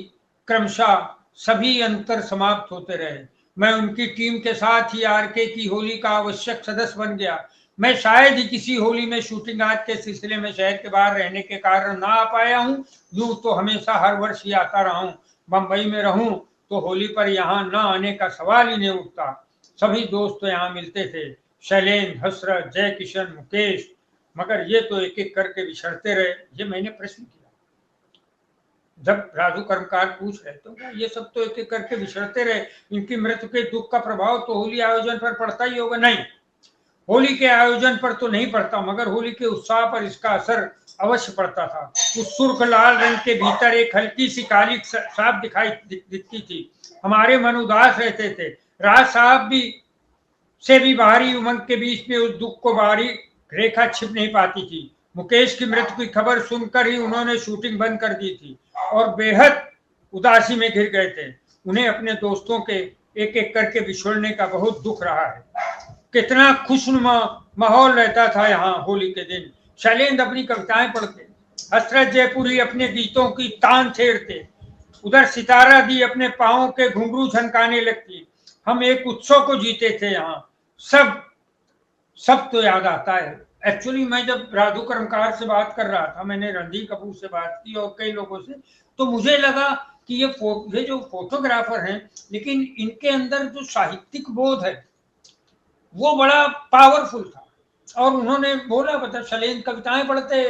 क्रमशः सभी अंतर समाप्त होते रहे। मैं उनकी टीम के साथ ही आरके की होली का आवश्यक सदस्य बन गया। मैं शायद ही किसी होली में शूटिंग आज के सिलसिले में शहर के बाहर रहने के कारण ना आ पाया हूँ, यूं तो हमेशा हर वर्ष ही आता रहा हूँ। बम्बई में रहूं तो होली पर यहाँ न आने का सवाल ही नहीं उठता। सभी दोस्त तो यहाँ मिलते थे, शैलेंद्र, हसरत, जय किशन, मुकेश, मगर ये तो एक एक करके बिछड़ते रहे। ये मैंने प्रश्न किया जब राधु कर्मकार पूछ रहे तो ये सब तो एक एक करके बिछड़ते रहे, इनकी मृत्यु के दुख का प्रभाव तो होली आयोजन पर पड़ता ही होगा। नहीं, होली के आयोजन पर तो नहीं पड़ता मगर होली के उत्साह पर इसका असर अवश्य पड़ता था। उस सुर्ख लाल रंग के भीतर एक हल्की सी काली साफ दिखती थी। हमारे मन उदास रहते थे। राज साहब भी बाहरी उमंग के बीच में उस दुख को बाहरी रेखा छिप नहीं पाती थी। मुकेश की मृत्यु की खबर सुनकर ही उन्होंने शूटिंग बंद कर दी थी और बेहद उदासी में घिर गए थे। उन्हें अपने दोस्तों के एक एक करके बिछोड़ने का बहुत दुख रहा है। कितना खुशनुमा माहौल रहता था यहाँ होली के दिन। शैलेंद्र अपनी कविताएं पढ़ते, हसरत जयपुरी अपने गीतों की तान छेड़ते, उधर सितारा दी अपने पाँव के घुंघरू झनकाने लगती। हम एक उत्सव को जीते थे यहाँ। सब सब तो याद आता है। एक्चुअली मैं जब राधु कर्मकार से बात कर रहा था, मैंने रणधीर कपूर से बात की और कई लोगों से, तो मुझे लगा कि ये जो फोटोग्राफर हैं लेकिन इनके अंदर जो साहित्यिक बोध है वो बड़ा पावरफुल था। और उन्होंने बोला, बता शैलेंद्र कविताएं पढ़ते,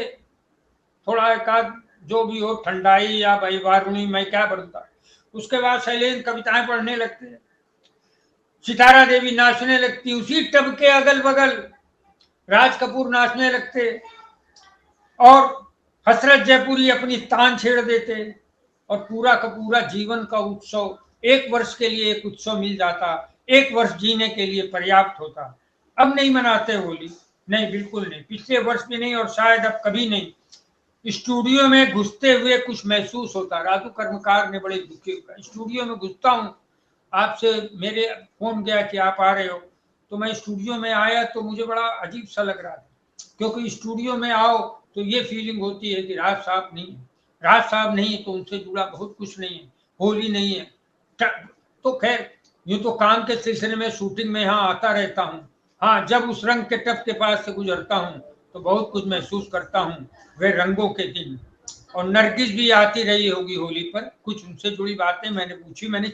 थोड़ा एकाध जो भी हो, ठंडाई या भाई वारुणी, मैं क्या पढ़ता। उसके बाद शैलेंद्र कविताएं पढ़ने लगते, सितारा देवी नाचने लगती, उसी टब के अगल बगल राज कपूर नाचने लगते और हसरत जयपुरी अपनी तान छेड़ देते और पूरा का पूरा जीवन का उत्सव, एक वर्ष के लिए एक उत्सव मिल जाता, एक वर्ष जीने के लिए पर्याप्त होता। अब नहीं मनाते होली, नहीं, बिल्कुल नहीं, पिछले वर्ष भी नहीं और शायद अब कभी नहीं। स्टूडियो में घुसते हुए कुछ महसूस होता। राधु कर्मकार ने बड़े दुखी होकर, स्टूडियो में घुसता हूँ, आपसे मेरे फोन गया कि आप आ रहे हो, तो मैं स्टूडियो में आया तो मुझे बड़ा अजीब सा लग रहा था, क्योंकि स्टूडियो में आओ तो ये फीलिंग होती है कि राज साहब नहीं है, राज साहब नहीं है तो उनसे जुड़ा बहुत कुछ नहीं है, होली नहीं है। तो खैर यूं तो काम के सिलसिले में शूटिंग में यहाँ आता रहता हूँ। हाँ, जब उस रंग के टप के पास से गुजरता हूँ तो बहुत कुछ महसूस करता हूँ। वे रंगों के दिन। और नरगिस भी आती रही होगी होली पर, कुछ उनसे जुड़ी बातें मैंने पूछी, मैंने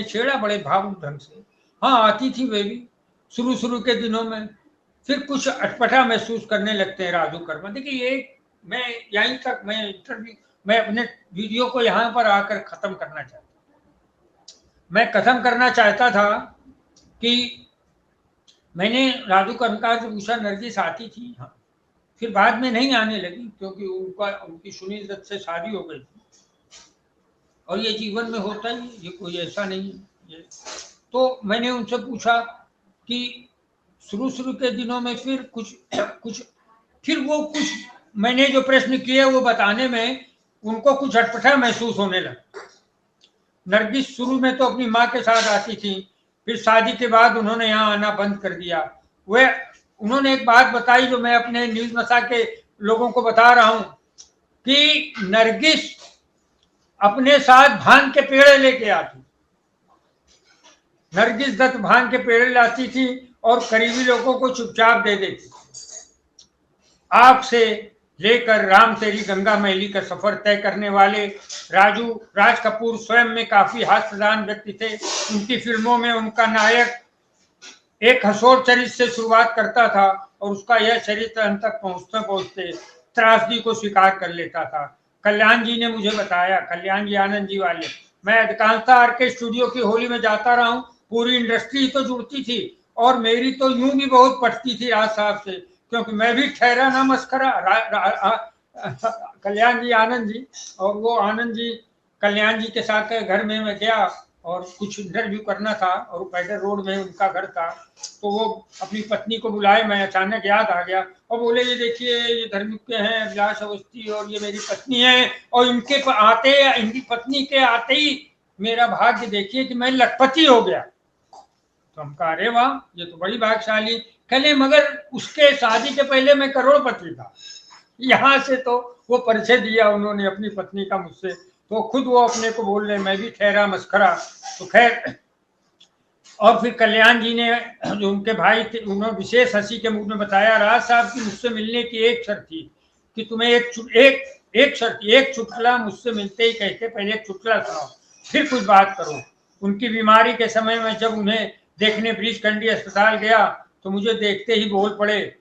छेड़ा बड़े भावुक ढंग से। हाँ, आती थी वे भी शुरू के दिनों में। फिर कुछ अटपटा महसूस करने लगते हैं राजू कर्मा। देखिए, ये मैं यहीं तक मैं अपने वीडियो को यहाँ पर आकर खत्म करना चाहता था कि मैंने राजू कर्मकार से पूछा, नरगिस आती थी? हाँ। फिर बाद में नहीं आने लगी क्योंकि उनकी सुनील दत्त से शादी हो गई थी, और ये जीवन में होता ही, ये कोई ऐसा नहीं है। तो मैंने उनसे पूछा कि शुरू के दिनों में फिर कुछ मैंने जो प्रश्न किए वो बताने में उनको कुछ अटपटा महसूस होने लगा। नरगिस शुरू में तो अपनी माँ के साथ आती थी, फिर शादी के बाद उन्होंने यहाँ आना बंद कर दिया। उन्होंने एक बात बताई जो मैं अपने न्यूज मसा के लोगों को बता रहा हूं कि नरगिस अपने साथ भांग के पेड़े लेके आती। नरगिस दत्त भांग के पेड़े लाती थी और करीबी लोगों को चुपचाप दे देती। आग से लेकर राम तेरी गंगा मैली का सफर तय करने वाले राज कपूर स्वयं में काफी हास्य प्रधान व्यक्ति थे। उनकी फिल्मों में उनका नायक एक हंसोर चरित्र से शुरुआत करता था और उसका यह चरित्र अंत तक पहुंचते त्रासदी को स्वीकार कर लेता था। कल्याण जी ने मुझे बताया, कल्याण जी आनंद जी वाले, मैं अधिकांशतः आरके स्टूडियो की होली में जाता रहा हूँ। पूरी इंडस्ट्री तो जुड़ती थी और मेरी तो यूं भी बहुत पटती थी राज साहब से, क्योंकि मैं भी ठहरा ना मस्करा। कल्याण जी आनंद जी, और वो आनंद जी कल्याण जी के साथ घर में मैं गया और कुछ इंटरव्यू करना था और पैदल रोड में उनका घर था। तो वो अपनी पत्नी को बुलाए, मैं अचानक याद आ गया और बोले, ये देखिए ये धर्मयुग के हैं अभिलाष अवस्थी और ये मेरी पत्नी है, और इनकी पत्नी के आते ही मेरा भाग्य देखिए कि मैं लखपति हो गया। तो हम कहा, अरे वाह, ये तो बड़ी भाग्यशाली। कहले, मगर उसके शादी के पहले मैं करोड़पति था। यहाँ से तो वो परिचय दिया उन्होंने अपनी पत्नी का मुझसे, तो खुद वो अपने को बोल रहे, मैं भी ठहरा मस्करा। तो खैर, और फिर कल्याण जी ने जो उनके भाई थे, उन्होंने विशेष हंसी के मुख में बताया, राज साहब की मुझसे मिलने की एक शर्त थी कि तुम्हें एक चुटकुला मुझसे मिलते ही कहते, पहले एक चुटकुला सुनाओ फिर कुछ बात करो। उनकी बीमारी के समय में जब उन्हें देखने ब्रीच कंडी अस्पताल गया तो मुझे देखते ही बोल पड़े,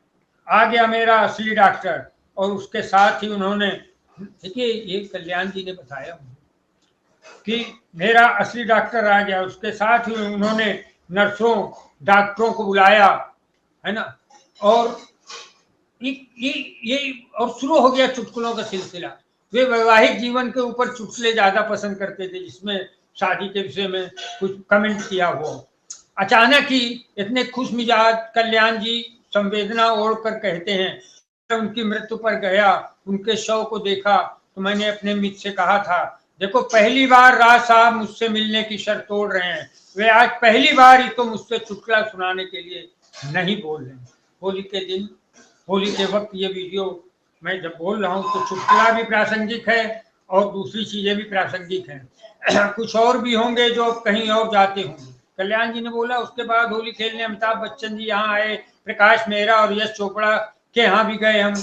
आ गया मेरा असली डॉक्टर। और उसके साथ ही उन्होंने, देखिए ये कल्याण जी ने बताया कि मेरा असली डॉक्टर आ गया, उसके साथ ही उन्होंने नर्सों डॉक्टरों को बुलाया, है ना, और ये और शुरू हो गया चुटकुलों का सिलसिला। वे वैवाहिक जीवन के ऊपर चुटकुले ज्यादा पसंद करते थे, जिसमें शादी के विषय में कुछ कमेंट किया हो। अचानक ही इतने खुश मिजाज कल्याण जी संवेदना ओढ़कर कहते हैं, उनकी मृत्यु पर गया, उनके शव को देखा तो मैंने अपने मित्र से कहा था, देखो पहली बार राज साहब मुझसे मिलने की शर्त तोड़ रहे हैं। वे आज पहली बार ही तो मुझसे चुटकुला सुनाने के लिए नहीं बोल रहे। होली के दिन, होली के वक्त ये वीडियो मैं जब बोल रहा हूँ तो चुटकुला भी प्रासंगिक है और दूसरी चीजें भी प्रासंगिक हैं। कुछ और भी होंगे जो कहीं और जाते होंगे। कल्याण जी ने बोला, उसके बाद होली खेलने अमिताभ बच्चन जी यहाँ आए, प्रकाश मेहरा और यश चोपड़ा के यहाँ भी गए हम,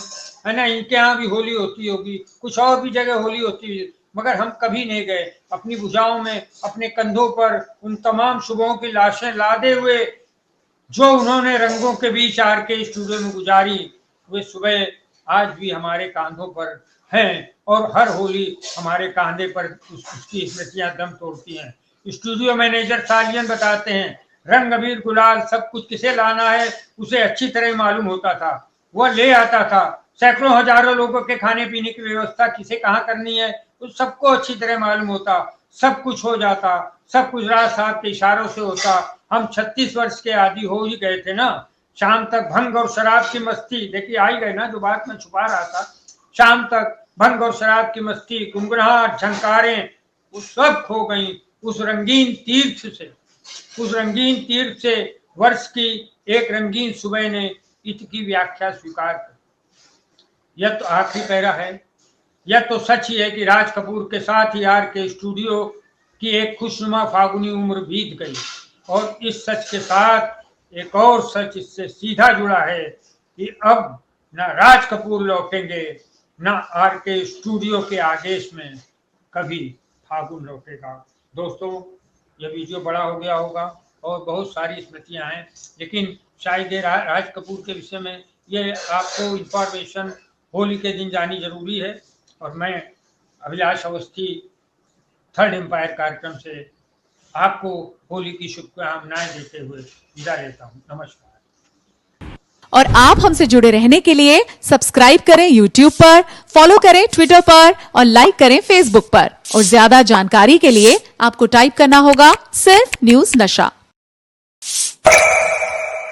है ना, इनके यहाँ भी होली होती होगी, कुछ और भी जगह होली होती है, मगर हम कभी नहीं गए। अपनी भुजाओं में, अपने कंधों पर उन तमाम शुभों की लाशें लादे हुए जो उन्होंने रंगों के बीच आर के स्टूडियो में गुजारी, वे सुबह आज भी हमारे कांधों पर हैं और हर होली हमारे कांधे पर उसकी स्मृतियां दम तोड़ती हैं। स्टूडियो मैनेजर सालियन बताते हैं, रंग अबीर गुलाल सब कुछ किसे लाना है उसे अच्छी तरह मालूम होता था, वह ले आता था। सैकड़ों हजारों लोगों के खाने पीने की व्यवस्था किसे कहाँ करनी है उस सबको अच्छी तरह मालूम होता। सब कुछ हो जाता, सब कुछ राज साहब के इशारों से होता। हम 36 वर्ष के आदि हो ही गए थे ना। शाम तक भंग और शराब की मस्ती, देखिए आ ही गए ना जो बात मैं छुपा रहा था। शाम तक भंग और शराब की मस्ती, गुनगुनाहट, झंकारें, वो सब खो गई उस रंगीन तीर्थ से। वर्ष की एक रंगीन सुबह ने इत की व्याख्या स्वीकार कर। यह तो आखिरी पैरा है। यह तो सच ही है कि राज कपूर के साथ ही आर के स्टूडियो कि एक खुशनुमा फागुनी उम्र बीत गई, और इस सच के साथ एक और सच इससे सीधा जुड़ा है कि अब न राज कपूर लौटेंगे, न आरके स्टूडियो के आदेश में कभी फागुन लौटेगा। दोस्तों, यह वीडियो बड़ा हो गया होगा और बहुत सारी स्मृतियां हैं, लेकिन शायद ये राज कपूर के विषय में ये आपको इंफॉर्मेशन होली के दिन जानी जरूरी है। और मैं अभिलाष अवस्थी थर्ड एम्पायर कार्यक्रम से आपको होली की शुभकामनाएं देते हुए विदा लेता हूं। नमस्कार। और आप हमसे जुड़े रहने के लिए सब्सक्राइब करें YouTube पर, फॉलो करें Twitter पर और लाइक करें Facebook पर। और ज्यादा जानकारी के लिए आपको टाइप करना होगा सिर्फ न्यूज नशा।